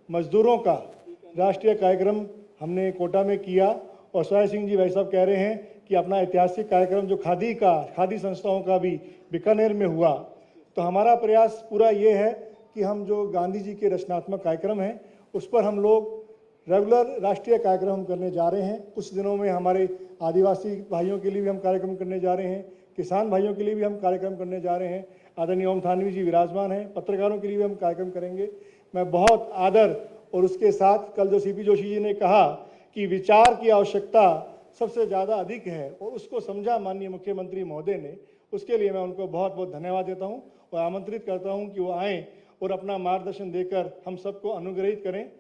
मजदूरों का राष्ट्रीय कार्यक्रम हमने कोटा में किया। और सहाय सिंह जी भाई साहब कह रहे हैं कि अपना ऐतिहासिक कार्यक्रम जो खादी संस्थाओं का भी बीकानेर में हुआ। तो हमारा प्रयास पूरा ये है कि हम जो गांधी जी के रचनात्मक कार्यक्रम हैं उस पर हम लोग रेगुलर राष्ट्रीय कार्यक्रम हम करने जा रहे हैं। कुछ दिनों में हमारे आदिवासी भाइयों के लिए भी हम कार्यक्रम करने जा रहे हैं, किसान भाइयों के लिए भी हम कार्यक्रम करने जा रहे हैं। आदरणीय ओम थानवी जी विराजमान हैं, पत्रकारों के लिए भी हम कार्यक्रम करेंगे। मैं बहुत आदर और उसके साथ कल जो सीपी जोशी जी ने कहा कि विचार की आवश्यकता सबसे ज़्यादा अधिक है और उसको समझा माननीय मुख्यमंत्री महोदय ने, उसके लिए मैं उनको बहुत बहुत धन्यवाद देता हूँ और आमंत्रित करता हूँ कि वो आएँ और अपना मार्गदर्शन देकर हम सबको अनुग्रहित करें।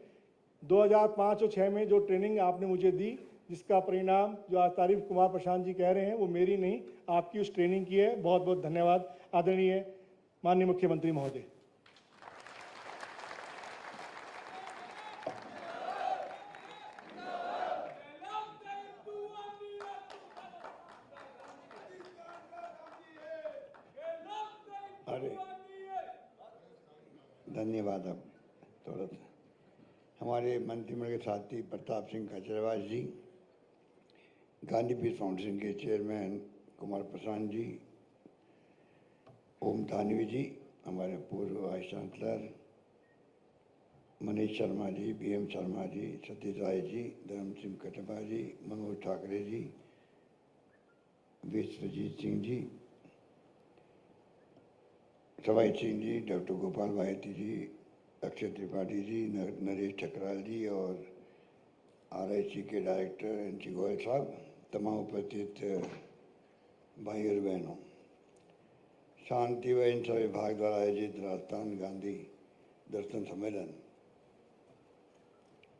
2005 और 6 में जो ट्रेनिंग आपने मुझे दी, जिसका परिणाम जो आज तारीफ कुमार प्रशांत जी कह रहे हैं वो मेरी नहीं, आपकी उस ट्रेनिंग की है। बहुत बहुत धन्यवाद आदरणीय माननीय मुख्यमंत्री महोदय। धन्यवाद। अब थोड़ा हमारे मंत्रिमंडल के साथी प्रताप सिंह खचरवास जी, गांधी पीस फाउंडेशन के चेयरमैन कुमार प्रशांत जी, ओम थानवी जी, हमारे पूर्व vice chancellor Manish Sharma ji, BM Sharma ji, Satish Rai ji, धर्म सिंह कटवा जी, मनोज ठाकरे जी, विश्वजीत सिंह जी, सवाई सिंह जी, डॉक्टर गोपाल भायती जी, अक्षय त्रिपाठी जी, नरेश ठकराल जी और RIC के डायरेक्टर NC गोयल साहब, तमाम उपस्थित भाई और बहनों, शांति व अहिंसा विभाग द्वारा आयोजित राजस्थान गांधी दर्शन सम्मेलन,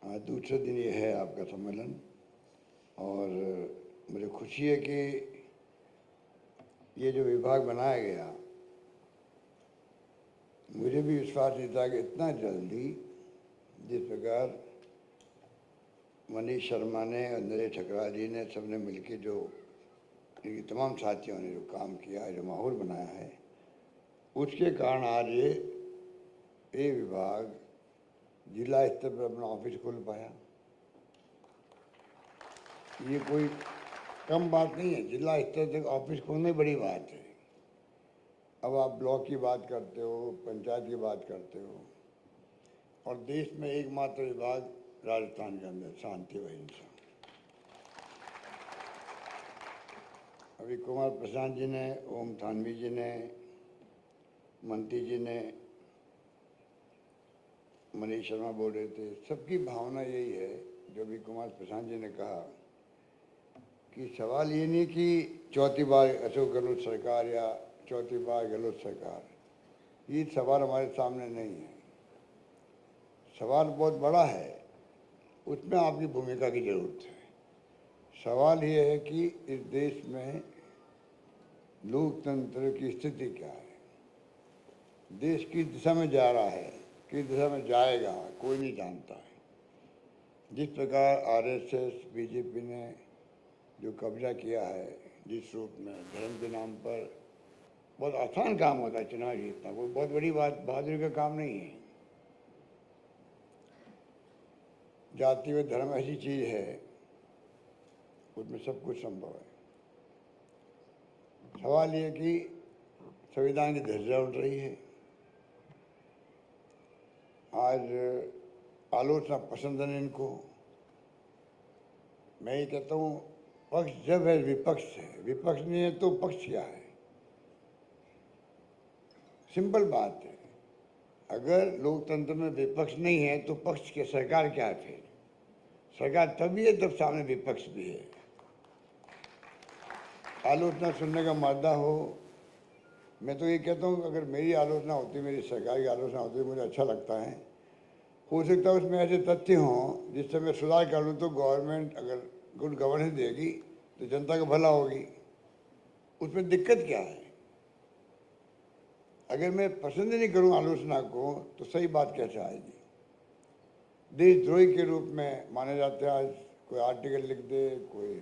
आज दूसरे दिन ये है आपका सम्मेलन। और मुझे खुशी है कि ये जो विभाग बनाया गया, मुझे भी विश्वास नहीं था कि इतना जल्दी जिस प्रकार मनीष शर्मा ने और नरेश ठकराल जी ने सबने मिलकर जो इनके तमाम साथियों ने जो काम किया है, जो माहौल बनाया है, उसके कारण आज ये विभाग जिला स्तर पर अपना ऑफिस खोल पाया। ये कोई कम बात नहीं है, जिला स्तर तक ऑफिस खोलना बड़ी बात है। अब आप ब्लॉक की बात करते हो, पंचायत की बात करते हो, और देश में एकमात्र विभाग राजस्थान के अंदर शांति व अहिंसा। अभी कुमार प्रशांत जी ने, ओम थानवी जी ने, मंत्री जी ने, मनीष शर्मा बोल रहे थे, सबकी भावना यही है जो भी कुमार प्रशांत जी ने कहा कि सवाल ये नहीं कि चौथी बार अशोक गहलोत सरकार या चौथी बार गहलोत सरकार, ये सवाल हमारे सामने नहीं है। सवाल बहुत बड़ा है, उसमें आपकी भूमिका की जरूरत है। सवाल ये है कि इस देश में लोकतंत्र की स्थिति क्या है, देश किस दिशा में जा रहा है, किस दिशा में जाएगा, कोई नहीं जानता है। जिस प्रकार आरएसएस, बीजेपी ने जो कब्जा किया है, जिस रूप में धर्म के नाम पर, बहुत आसान काम होता है चुनाव जीतना, कोई बहुत बड़ी बात, बहादुरी का काम नहीं है। जाति व धर्म ऐसी चीज है, उसमें सब कुछ संभव है। सवाल ये कि संविधान की धज्जियां उड़ रही है। आज आलोचना पसंद है इनको। मैं ये कहता हूँ, पक्ष जब है विपक्ष है, विपक्ष नहीं है तो पक्ष क्या है? सिंपल बात है। अगर लोकतंत्र में विपक्ष नहीं है तो पक्ष के सरकार क्या है? फिर सरकार तभी है जब सामने विपक्ष भी है। आलोचना सुनने का मादा हो, मैं तो ये कहता हूँ अगर मेरी आलोचना होती, मेरी सरकार की आलोचना होती, मुझे अच्छा लगता है। हो सकता है उसमें ऐसे तथ्य हों जिससे मैं सुधार कर लूँ, तो गवर्नमेंट अगर गुड गवर्नेंस देगी तो जनता का भला होगी। उसमें दिक्कत क्या है? अगर मैं पसंद नहीं करूं आलोचना को तो सही बात कैसे आएगी? देशद्रोही के रूप में माने जाते हैं। आज कोई आर्टिकल लिख दे, कोई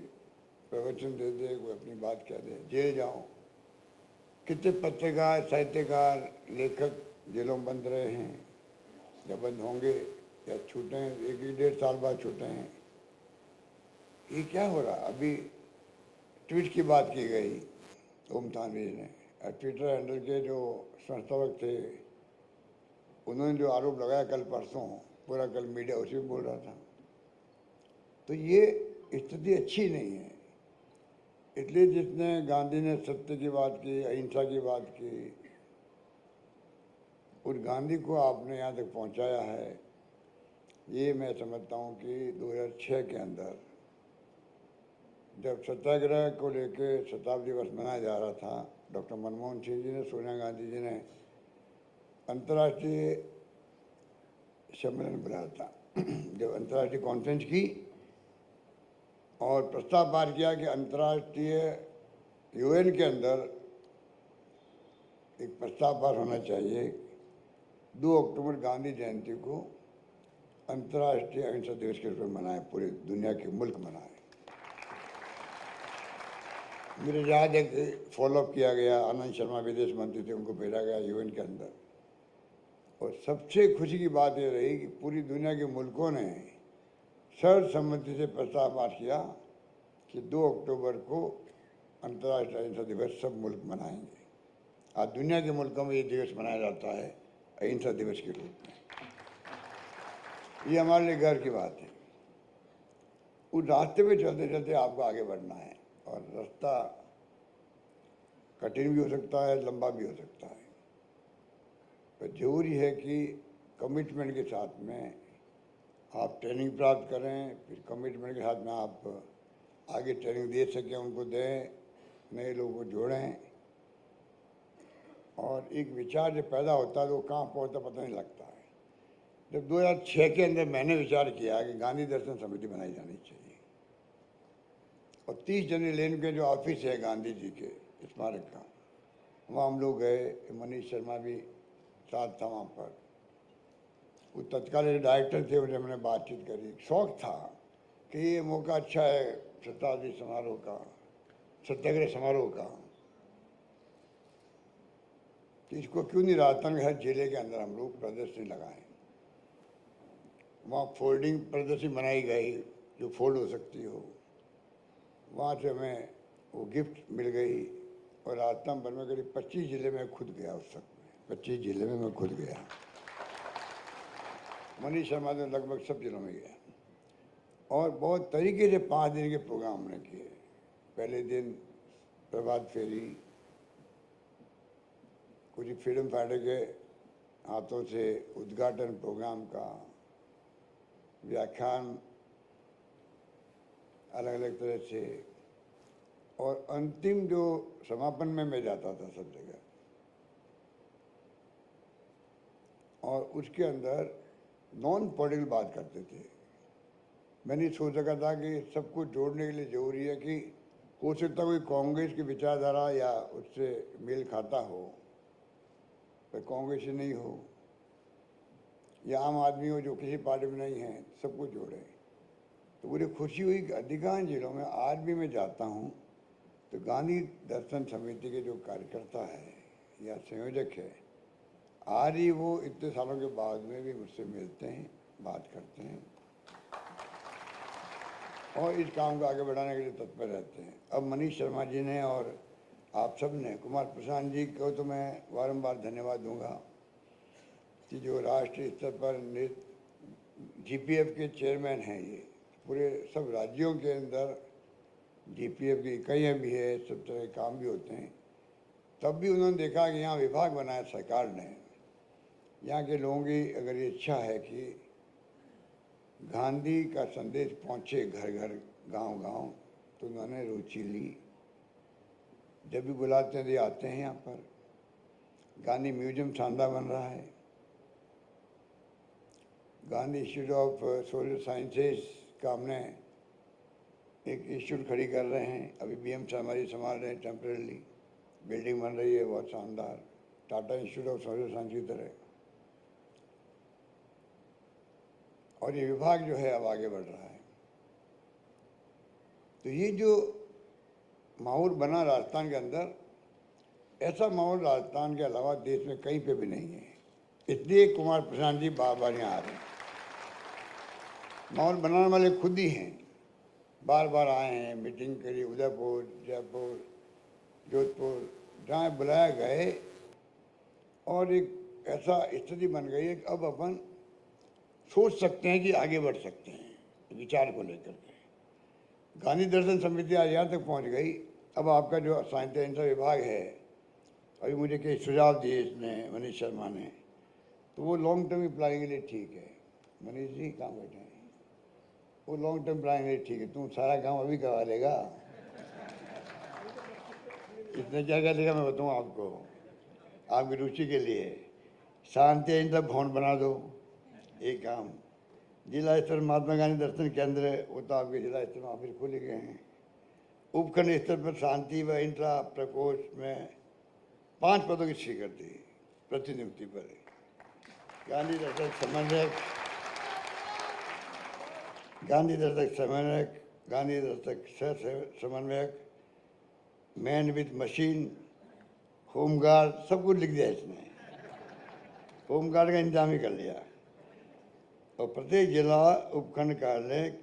प्रवचन दे दे, कोई अपनी बात कह दे, जेल जाओ। कितने पत्रकार, साहित्यकार, लेखक जेलों में बंद रहे हैं या बंद होंगे या छूटे हैं, 1-1.5 साल बाद छूटे हैं। ये क्या हो रहा? अभी ट्वीट की बात की गई ओम थानवी ने, ट्विटर हैंडल के जो संस्थापक थे, उन्होंने जो आरोप लगाया कल परसों, पूरा कल मीडिया उसी में बोल रहा था। तो ये स्थिति अच्छी नहीं है। इसलिए जिसने, गांधी ने सत्य की बात की, अहिंसा की बात की, उस गांधी को आपने यहाँ तक पहुँचाया है। ये मैं समझता हूँ कि 2006 के अंदर जब सत्याग्रह को लेके शताब्दी दिवस मनाया जा रहा था, डॉक्टर मनमोहन सिंह जी ने, सोनिया गांधी जी ने अंतर्राष्ट्रीय सम्मेलन बुलाया था। जब अंतर्राष्ट्रीय कॉन्फ्रेंस की और प्रस्ताव पारित किया कि अंतर्राष्ट्रीय यूएन के अंदर एक प्रस्ताव पास होना चाहिए, 2 अक्टूबर गांधी जयंती को अंतर्राष्ट्रीय अहिंसा दिवस के रूप में मनाए, पूरी दुनिया के मुल्क मनाए। मेरे याद है कि फॉलोअप किया गया, आनंद शर्मा विदेश मंत्री थे, उनको भेजा गया यूएन के अंदर। और सबसे खुशी की बात ये रही कि पूरी दुनिया के मुल्कों ने सर्वसम्मति से प्रस्ताव पास किया कि 2 अक्टूबर को अंतर्राष्ट्रीय अहिंसा दिवस सब मुल्क मनाएंगे। आज दुनिया के मुल्कों में ये दिवस मनाया जाता है अहिंसा दिवस के रूप में। ये हमारे लिए गर्व की बात है। उस रास्ते पे चलते चलते आपको आगे बढ़ना है, और रास्ता कठिन भी हो सकता है, लंबा भी हो सकता है। पर जरूरी है कि कमिटमेंट के साथ में आप ट्रेनिंग प्राप्त करें, फिर कमिटमेंट के साथ में आप आगे ट्रेनिंग दे सकें, उनको दें, नए लोगों को जोड़ें। और एक विचार जब पैदा होता है तो कहाँ पहुँचता पता नहीं लगता है। जब 2006 के अंदर मैंने विचार किया कि गांधी दर्शन समिति बनाई जानी चाहिए, और 30 जनवरी लेन के जो ऑफिस है गांधी जी के स्मारक का, वहाँ हम लोग गए, मनीष शर्मा भी साथ था वहाँ पर। वो तत्कालीन डायरेक्टर थे, उन्हें मैंने बातचीत करी। शौक था कि ये मौका अच्छा है शताब्दी समारोह का, सत्याग्रह समारोह का, कि इसको क्यों नहीं राजस्थान के हर जिले के अंदर हम लोग प्रदर्शनी लगाएं। वहाँ फोल्डिंग प्रदर्शनी बनाई गई जो फोल्ड हो सकती हो, वहाँ से हमें वो गिफ्ट मिल गई और राजस्थान भर में करीब 25 जिले में खुद गया उस वक्त 25 जिले में मैं खुद गया। मनीष शर्मा ने लगभग सब जिलों में गया और बहुत तरीके से 5 दिन के प्रोग्राम हमने किए। पहले दिन प्रभात फेरी, कुछ फ्रीडम फाइटर के हाथों से उद्घाटन प्रोग्राम का, व्याख्यान अलग अलग तरह से, और अंतिम जो समापन में मैं जाता था सब जगह, और उसके अंदर नॉन पॉलिटिकल बात करते थे। मैंने सोच रखा था कि सबको जोड़ने के लिए जरूरी है कि हो सकता कोई कांग्रेस की विचारधारा या उससे मेल खाता हो, पर कांग्रेस से नहीं हो, या आम आदमी हो जो किसी पार्टी में नहीं है, सबको जोड़े। तो मुझे खुशी हुई कि अधिकांश जिलों में आज भी मैं जाता हूँ तो गांधी दर्शन समिति के जो कार्यकर्ता है या संयोजक है, आज ही वो इतने सालों के बाद में भी मुझसे मिलते हैं, बात करते हैं और इस काम को आगे बढ़ाने के लिए तत्पर रहते हैं। अब मनीष शर्मा जी ने और आप सब ने, कुमार प्रसाद जी को तो मैं बारंबार धन्यवाद दूंगा कि जो राष्ट्रीय स्तर पर जीपीएफ के चेयरमैन हैं, ये पूरे सब राज्यों के अंदर जीपीएफ की इकाइयाँ भी है, सब तरह के काम भी होते हैं। तब भी उन्होंने देखा कि यहाँ विभाग बनाया सरकार ने, यहाँ के लोगों की अगर ये इच्छा है कि गांधी का संदेश पहुँचे घर घर गांव गांव, तो उन्होंने रुचि ली। जब भी बुलाते हैं तो आते हैं यहाँ पर। गांधी म्यूजियम शानदार बन रहा है। Gandhi institute of social sciences का हमने एक इंस्टीट्यूट खड़ी कर रहे हैं, अभी बीएम शर्मा जी संभाल रहे हैं टेम्परेली। बिल्डिंग बन रही है बहुत शानदार, Tata institute of social science की तरह। और ये विभाग जो है अब आगे बढ़ रहा है। तो ये जो माहौल बना राजस्थान के अंदर, ऐसा माहौल राजस्थान के अलावा देश में कहीं पे भी नहीं है। इसलिए कुमार प्रसाद जी बार बार यहाँ आ रहे हैं। माहौल बनाने वाले खुद ही हैं, बार बार आए हैं, मीटिंग करी उदयपुर, जयपुर, जोधपुर, जहाँ बुलाया गए। और एक ऐसा स्थिति बन गई है कि अब अपन सोच सकते हैं कि आगे बढ़ सकते हैं विचार को लेकर के। गांधी दर्शन समिति आज यहाँ तक पहुँच गई। अब आपका जो साहित्य विभाग है, अभी मुझे कई सुझाव दिए इसने मनीष शर्मा ने, तो वो लॉन्ग टर्म की प्लानिंग के लिए ठीक है। मनीष जी कहाँ बैठे हैं? वो लॉन्ग टर्म प्लानिंग के लिए ठीक है। तुम सारा काम अभी करवा लेगा, इतने क्या कर लेगा मैं बताऊँ आपको, आपकी रुचि के लिए। शांति भवन बना दो, एक काम। जिला स्तर महात्मा गांधी दर्शन केंद्र, वो तो आपके जिला स्तर में फिर खुल गए हैं। उपखंड स्तर पर शांति व इंट्रा प्रकोष्ठ में 5 पदों की स्वीकृति प्रतिनियुक्ति पर। गांधी दर्शक समन्वयक, गांधी दर्शक समन्वयक, गांधी दर्शक सह समन्वयक, मैन विद मशीन, होमगार्ड, सब कुछ लिख दिया इसने। होमगार्ड का इंतजाम ही कर लिया। और प्रत्येक जिला उपखंड कार्यालय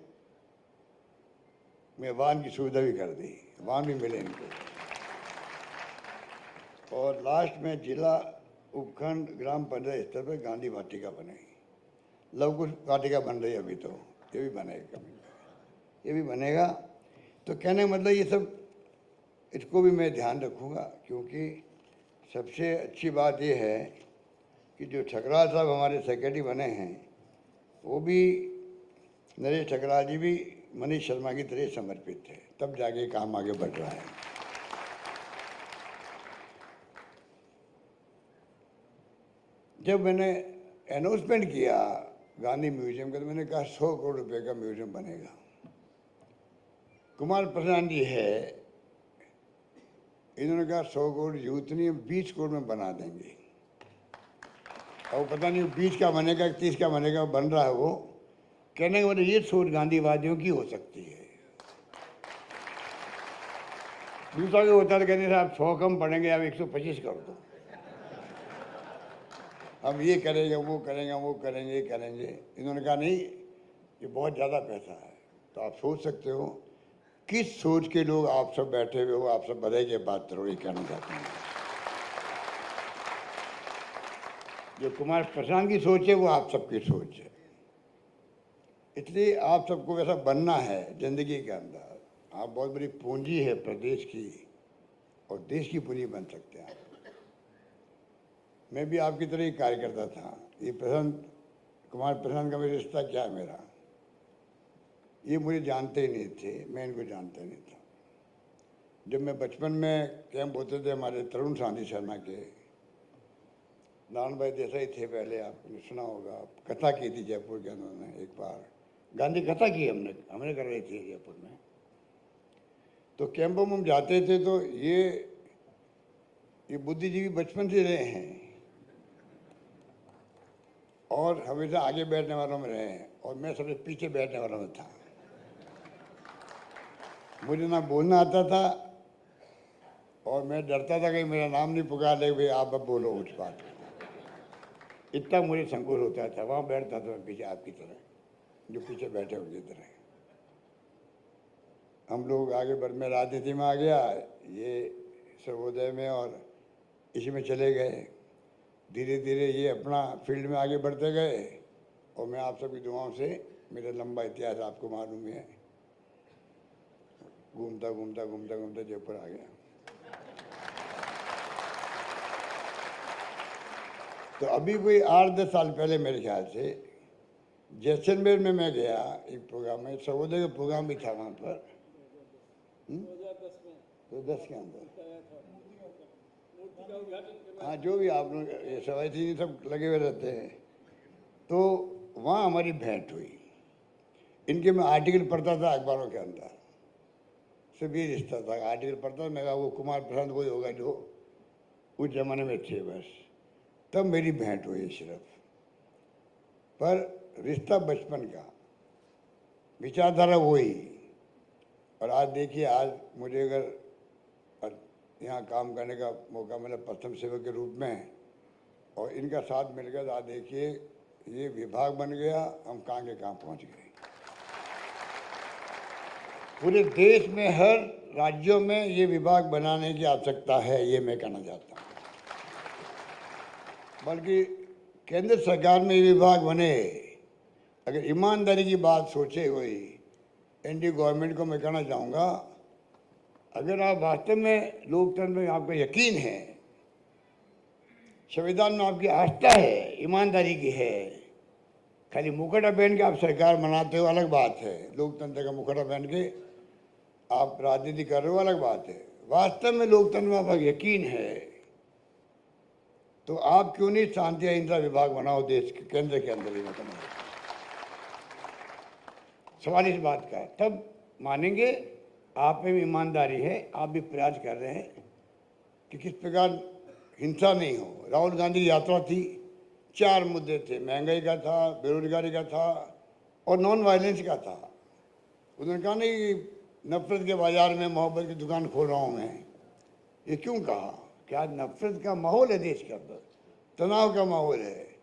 में वाहन की सुविधा भी कर दी, वाहन भी मिले इनको। और लास्ट में जिला उपखंड ग्राम पंचायत स्तर पर गांधी वाटिका बनेगी। लवकुश वाटिका बन रही है अभी, तो ये भी बनेगा, ये भी बनेगा। तो कहने का मतलब ये सब, इसको भी मैं ध्यान रखूँगा, क्योंकि सबसे अच्छी बात ये है कि जो ठकराल साहब हमारे सेक्रेटरी बने हैं, वो भी नरेश ठकराल जी भी मनीष शर्मा की तरह समर्पित थे, तब जाके काम आगे बढ़ रहा है। जब मैंने अनाउंसमेंट किया गांधी म्यूजियम का, तो मैंने कहा 100 करोड़ रुपए का म्यूजियम बनेगा। कुमार प्रसाद जी है, इन्होंने कहा 100 करोड़ यूथ नहीं, 20 करोड़ में बना देंगे। और पता नहीं 20 का बनेगा 30 का बनेगा, बन रहा है वो। कहने का मतलब ये सोच गांधीवादियों की हो सकती है। दूसरा क्या होता है, कहने से आप 100 कम पढ़ेंगे, आप 125 कर दो, हम ये करेंगे वो करेंगे वो करेंगे ये करेंगे। इन्होंने कहा नहीं, ये बहुत ज़्यादा पैसा है। तो आप सोच सकते हो किस सोच के लोग आप सब बैठे हुए हो, आप सब बधाई के पात्र हो, ये कहना चाहते हैं। जो कुमार प्रशांत की सोच है वो आप सबकी सोच है, इसलिए आप सबको वैसा बनना है जिंदगी के अंदर। आप बहुत बड़ी पूंजी है प्रदेश की और देश की पूंजी बन सकते हैं। मैं भी आपकी तरह ही कार्यकर्ता था। ये कुमार प्रशांत का मेरा रिश्ता क्या है, मेरा ये मुझे जानते ही नहीं थे, मैं इनको जानता नहीं था। जब मैं बचपन में कैंप होते थे हमारे तरुण शांति शर्मा के, नारायण भाई देसाई थे पहले, आपने सुना होगा, कथा की थी जयपुर के अंदर में। एक बार गांधी कथा की हमने कर रही थी जयपुर में। तो कैंपों में हम जाते थे तो ये बुद्धिजीवी बचपन से रहे हैं और हमेशा आगे बैठने वालों में रहे हैं, और मैं सबसे पीछे बैठने वालों में था। मुझे ना बोलना आता था और मैं डरता था कि मेरा नाम नहीं पुकार ले, भाई आप अब बोलो उस बात को। इतना मुझे संकोच होता था। वहाँ बैठता था पीछे आपकी तरह, जो पीछे बैठे उनकी तरह। हम लोग आगे बढ़, मैं राजनीति में आ गया, ये सर्वोदय में, और इसी में चले गए। धीरे धीरे ये अपना फील्ड में आगे बढ़ते गए, और मैं आप सबकी दुआओं से, मेरा लंबा इतिहास आपको मालूम है, घूमता घूमता घूमता घूमता जयपुर आ गया। तो अभी कोई 8-10 साल पहले मेरे ख्याल से जैसलमेर में मैं गया, एक प्रोग्राम में, सर्वोदय का प्रोग्राम भी था वहाँ पर, 2010 के अंदर। हाँ, जो भी आप लोग ये सवाई सब लगे हुए रहते हैं। तो वहाँ हमारी भेंट हुई। इनके मैं आर्टिकल पढ़ता था अखबारों के अंदर, सिर्फ ये रिश्ता था, आर्टिकल पढ़ता। मैं कहा वो कुमार प्रशांत कोई होगा जो उस जमाने में थे, बस तब मेरी भेंट हुई सिर्फ। पर रिश्ता बचपन का, विचारधारा वही। और आज देखिए, आज मुझे अगर यहाँ काम करने का मौका मिला प्रथम सेवक के रूप में, और इनका साथ मिल गया, तो आज देखिए ये विभाग बन गया, हम कहाँ के कहाँ पहुँच गए। पूरे देश में हर राज्यों में ये विभाग बनाने की आवश्यकता है, ये मैं कहना चाहता हूँ। बल्कि केंद्र सरकार में ये विभाग बने। अगर ईमानदारी की बात सोचे कोई एनडीए गवर्नमेंट को, मैं कहना चाहूँगा, अगर आप वास्तव में लोकतंत्र में आपका यकीन है, संविधान में आपकी आस्था है, ईमानदारी की है, खाली मुखड़ा पहन के आप सरकार बनाते हो अलग बात है, लोकतंत्र का मुखड़ा पहन के आप राजनीति कर रहे हो अलग बात है। वास्तव में लोकतंत्र में आपका यकीन है तो आप क्यों नहीं शांति अहिंसा विभाग बनाओ देश के केंद्र के अंदर ही बनाओ। सवाल इस बात का है, तब मानेंगे आप में भी ईमानदारी है, आप भी प्रयास कर रहे हैं कि किस प्रकार हिंसा नहीं हो। राहुल गांधी की यात्रा थी, 4 मुद्दे थे, महंगाई का था, बेरोजगारी का था और नॉन वायलेंस का था। उन्होंने कहा नहीं नफरत के बाजार में मोहब्बत की दुकान खोल रहा हूँ मैं। ये क्यों कहा कि आज नफरत का माहौल है देश के अंदर, तनाव का माहौल है,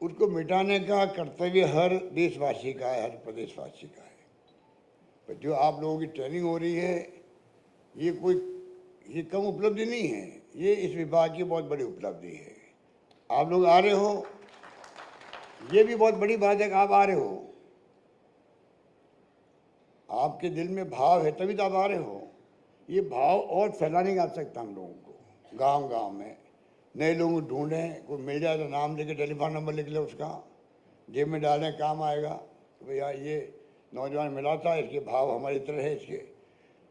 उसको मिटाने का कर्तव्य हर देशवासी का है, हर प्रदेशवासी का है। पर जो आप लोगों की ट्रेनिंग हो रही है ये कम उपलब्धि नहीं है, ये इस विभाग की बहुत बड़ी उपलब्धि है। आप लोग आ रहे हो, ये भी बहुत बड़ी बात है कि आप आ रहे हो, आपके दिल में भाव है तभी तो आप आ रहे हो। ये भाव और फैलाने की आवश्यकता हम लोगों को, गांव गांव में नए लोगों को ढूंढें, कोई मिल जाए तो नाम लिखे, टेलीफोन नंबर लिख ले, उसका जेब में डालें, काम आएगा। तो भैया ये नौजवान मिला था, इसके भाव हमारी तरह है, इसके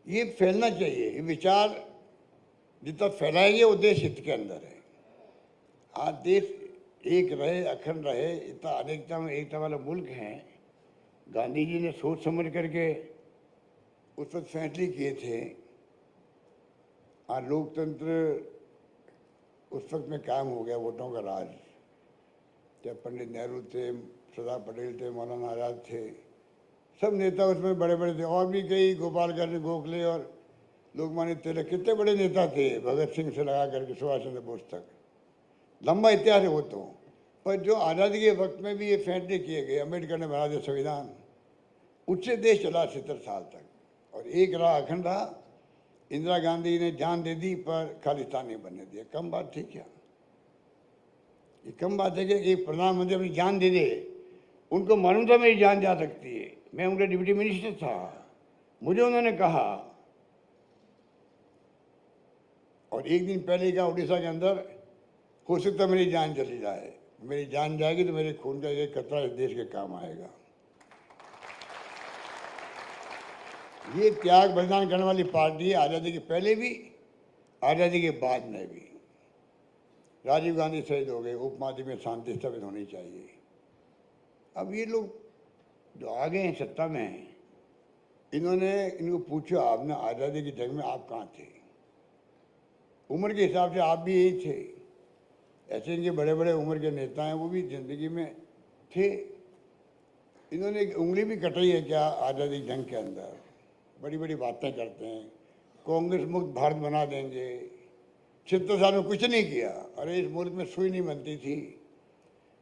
ये फैलना चाहिए। ये विचार जितना फैलाएंगे वो देश हित के अंदर है। आज देश एक रहे, अखंड रहे, इतना अनेकता में एकता वाला मुल्क है। गांधी जी ने सोच समझ करके उस वक्त फैसले किए थे। आज लोकतंत्र उस वक्त में कायम हो गया, वोटों का राज। चाहे पंडित नेहरू थे, सरदार पटेल थे, मौलाना आज़ाद थे, सब नेता उसमें बड़े बड़े थे। और भी कई, गोपाल कृष्ण गोखले और लोकमान्य तिलक, कितने बड़े नेता थे, भगत सिंह से लगा करके सुभाष चंद्र बोस तक। लंबा इतिहास है वो तो। पर जो आज़ादी के वक्त में भी ये फैसले किए गए, अम्बेडकर ने बना दिया संविधान, उससे देश चला 70 साल तक। और एक रहा, अखंड रहा। इंदिरा गांधी ने जान दे दी पर खालिस्तान नहीं बनने दिया। कम बात थी क्या? ये कम बात है कि एक प्रधानमंत्री अपनी जान दे दे। उनको मालूम था मेरी जान जा सकती है। मैं उनका डिप्टी मिनिस्टर था, मुझे उन्होंने कहा, और एक दिन पहले का उड़ीसा के अंदर, हो सकता मेरी जान चली जाए। मेरी जान जाएगी तो मेरे खून का एक कतरा इस देश के काम आएगा। ये त्याग बलिदान करने वाली पार्टी है, आज़ादी के पहले भी, आज़ादी के बाद में भी। राजीव गांधी शहीद हो गए, उपमहाद्वीप में शांति स्थापित होनी चाहिए। अब ये लोग जो आ गए हैं सत्ता में, इनको पूछो, आपने आज़ादी की जंग में आप कहाँ थे? उम्र के हिसाब से आप भी यही थे। ऐसे इनके बड़े बड़े उम्र के नेता हैं, वो भी जिंदगी में थे। इन्होंने एक उंगली भी कटाई है क्या आज़ादी जंग के अंदर? बड़ी बड़ी बातें करते हैं, कांग्रेस मुक्त भारत बना देंगे। 76 साल में कुछ नहीं किया। अरे इस मुल्क में सुई नहीं बनती थी,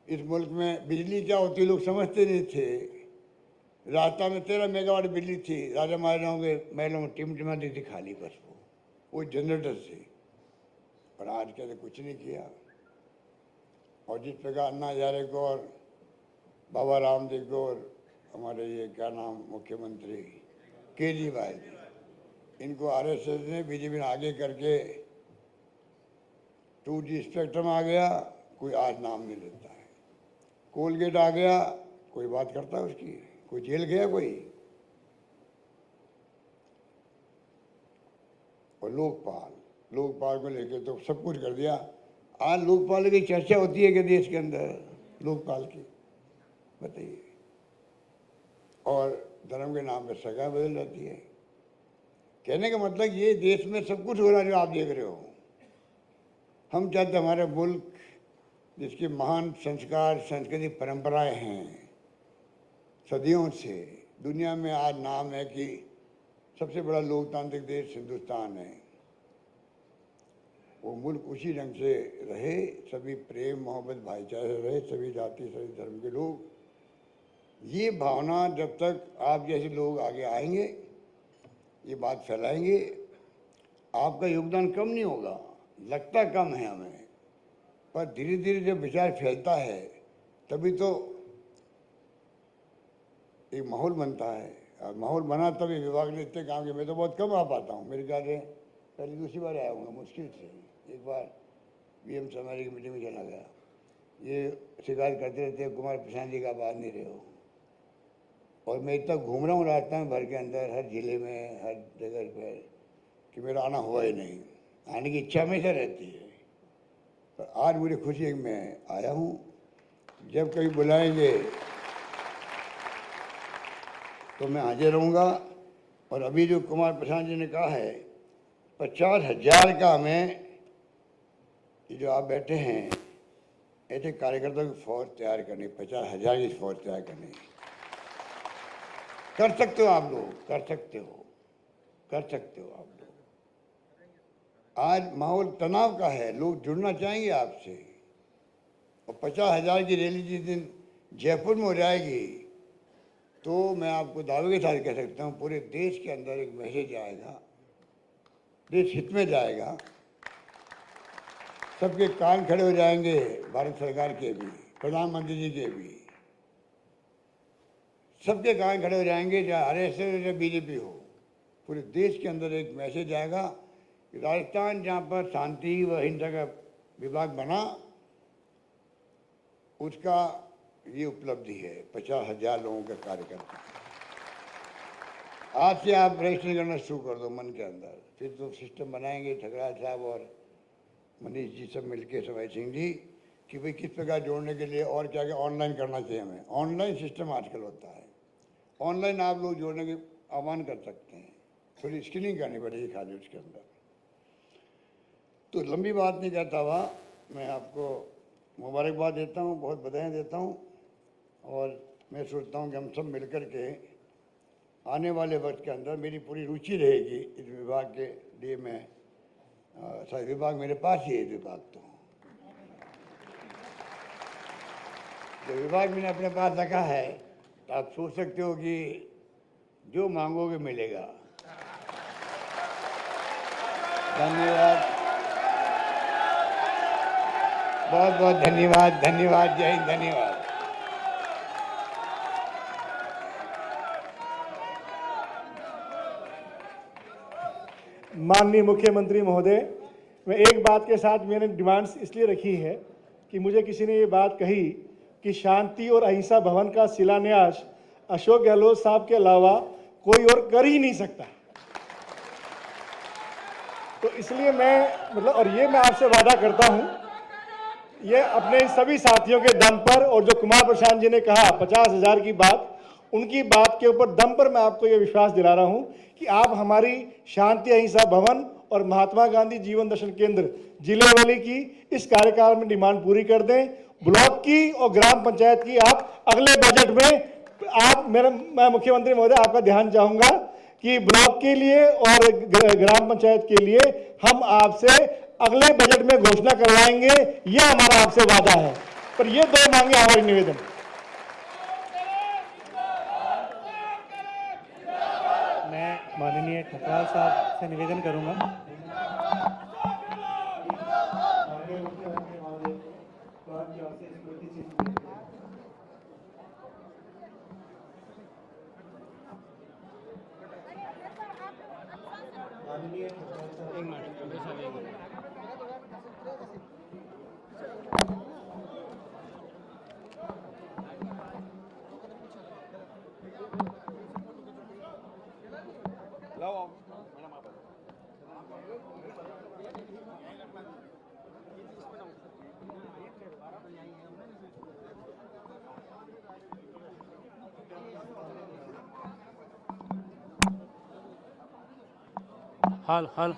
इस मुल्क में बिजली क्या होती लोग समझते नहीं थे। राजस्थान में 13 मेगावाट बिजली थी, राजा महाराजाओं के महलों में टिमटिमाती थी खाली, बस वो जनरेटर से। पर आज कहते कुछ नहीं किया। और जिस प्रकार अन्ना हजारे को और बाबा रामदेव को और हमारे ये क्या नाम मुख्यमंत्री केजरीवाल जी, इनको आरएसएस ने, बीजेपी ने आगे करके 2G स्पेक्ट्रम आ गया, कोई आज नाम नहीं लेता है। कोलगेट आ गया, कोई बात करता है उसकी? कोई जेल गया कोई? और लोकपाल को लेके तो सब कुछ कर दिया। आज लोकपाल की चर्चा होती है कि देश के अंदर लोकपाल की, बताइए। और धर्म के नाम पर सजा बदल जाती है। कहने का मतलब ये देश में सब कुछ हो रहा है जो आप देख रहे हो। हम चाहते हमारे मुल्क, जिसके महान संस्कार, संस्कृति, परंपराएं हैं सदियों से, दुनिया में आज नाम है कि सबसे बड़ा लोकतांत्रिक देश हिंदुस्तान है, वो मुल्क उसी ढंग से रहे, सभी प्रेम मोहब्बत भाईचारे रहे, सभी जाति सभी धर्म के लोग। ये भावना जब तक आप जैसे लोग आगे आएंगे, ये बात फैलाएंगे, आपका योगदान कम नहीं होगा। लगता कम है हमें, पर धीरे धीरे जब विचार फैलता है तभी तो एक माहौल बनता है। और माहौल बना तभी विभाग ने इतने काम किए। मैं तो बहुत कम आ पाता हूँ, मेरे ख्याल से पहले दूसरी बार आया हूँ, मुश्किल से। एक बार BM समारी की मीटिंग में चला गया। ये शिकायत करते रहते हैं, कुमार प्रशांत जी का आवाज़ नहीं रहे हो। और मैं इतना घूम रहा हूँ राजस्थान भर के अंदर, हर जिले में, हर जगह पर, कि मेरा आना हुआ ही नहीं। आने की इच्छा हमेशा रहती है, पर आज मुझे खुशी है कि मैं आया हूँ। जब कभी बुलाएंगे तो मैं हाजिर रहूँगा। और अभी जो कुमार प्रशांत जी ने कहा है 50,000 का, हमें ये जो आप बैठे हैं ऐसे कार्यकर्ताओं की फौज तैयार करनी, 50,000 की फौज तैयार करनी। कर सकते हो आप लोग, कर सकते हो, कर सकते हो आप लोग। आज माहौल तनाव का है, लोग जुड़ना चाहेंगे आपसे। और 50,000 की रैली जिस दिन जयपुर में हो जाएगी तो मैं आपको दावे के साथ कह सकता हूँ पूरे देश के अंदर एक मैसेज आएगा, देश हित में जाएगा। सबके कान खड़े हो जाएंगे, भारत सरकार के भी, प्रधानमंत्री जी के भी, सबके कान खड़े हो जाएंगे, चाहे आरएसएस हो चाहे बीजेपी हो। पूरे देश के अंदर एक मैसेज आएगा कि राजस्थान जहाँ पर शांति व अहिंसा का विभाग बना, उसका ये उपलब्धि है। 50,000 लोगों का कार्यकर्ता। आज से आप रजिस्ट्रेशन करना शुरू कर दो मन के अंदर, फिर तो सिस्टम बनाएंगे ठकराल साहब और मनीष जी सब मिलके, सवाई सिंह जी, कि भाई किस प्रकार जोड़ने के लिए और क्या क्या ऑनलाइन करना चाहिए हमें। ऑनलाइन सिस्टम आजकल होता है, ऑनलाइन आप लोग जोड़ने के आह्वान कर सकते हैं। थोड़ी स्क्रीनिंग करनी पड़ेगी खाली उसके अंदर। तो लंबी बात नहीं करता हुआ मैं आपको मुबारकबाद देता हूँ, बहुत बधाई देता हूँ और मैं सोचता हूँ कि हम सब मिलकर के आने वाले वक्त के अंदर मेरी पूरी रुचि रहेगी इस विभाग के लिए। मैं शायद विभाग मेरे पास ही है, विभाग तो विभाग मैंने अपने पास रखा है, तो आप सोच सकते हो कि जो मांगोगे मिलेगा। धन्यवाद, बहुत बहुत धन्यवाद। धन्यवाद, जय हिंद, धन्यवाद। माननीय मुख्यमंत्री महोदय, मैं एक बात के साथ मैंने डिमांड्स इसलिए रखी है कि मुझे किसी ने ये बात कही कि शांति और अहिंसा भवन का शिलान्यास अशोक गहलोत साहब के अलावा कोई और कर ही नहीं सकता। तो इसलिए मैं और ये मैं आपसे वादा करता हूं, ये अपने सभी साथियों के दम पर, और जो कुमार प्रशांत जी ने कहा 50,000 की बात, उनकी बात के ऊपर दम पर मैं आपको ये विश्वास दिला रहा हूं कि आप हमारी शांति अहिंसा भवन और महात्मा गांधी जीवन दर्शन केंद्र जिलेवाली की इस कार्यकाल में डिमांड पूरी कर दें। ब्लॉक की और ग्राम पंचायत की आप अगले बजट में मैं मुख्यमंत्री महोदय आपका ध्यान चाहूंगा कि ब्लॉक के लिए और ग्राम पंचायत के लिए हम आपसे अगले बजट में घोषणा करवाएंगे, यह हमारा आपसे वादा है। पर ये दो मांगे हमारी निवेदन। मैं माननीय ठकराल साहब से निवेदन करूंगा। हाल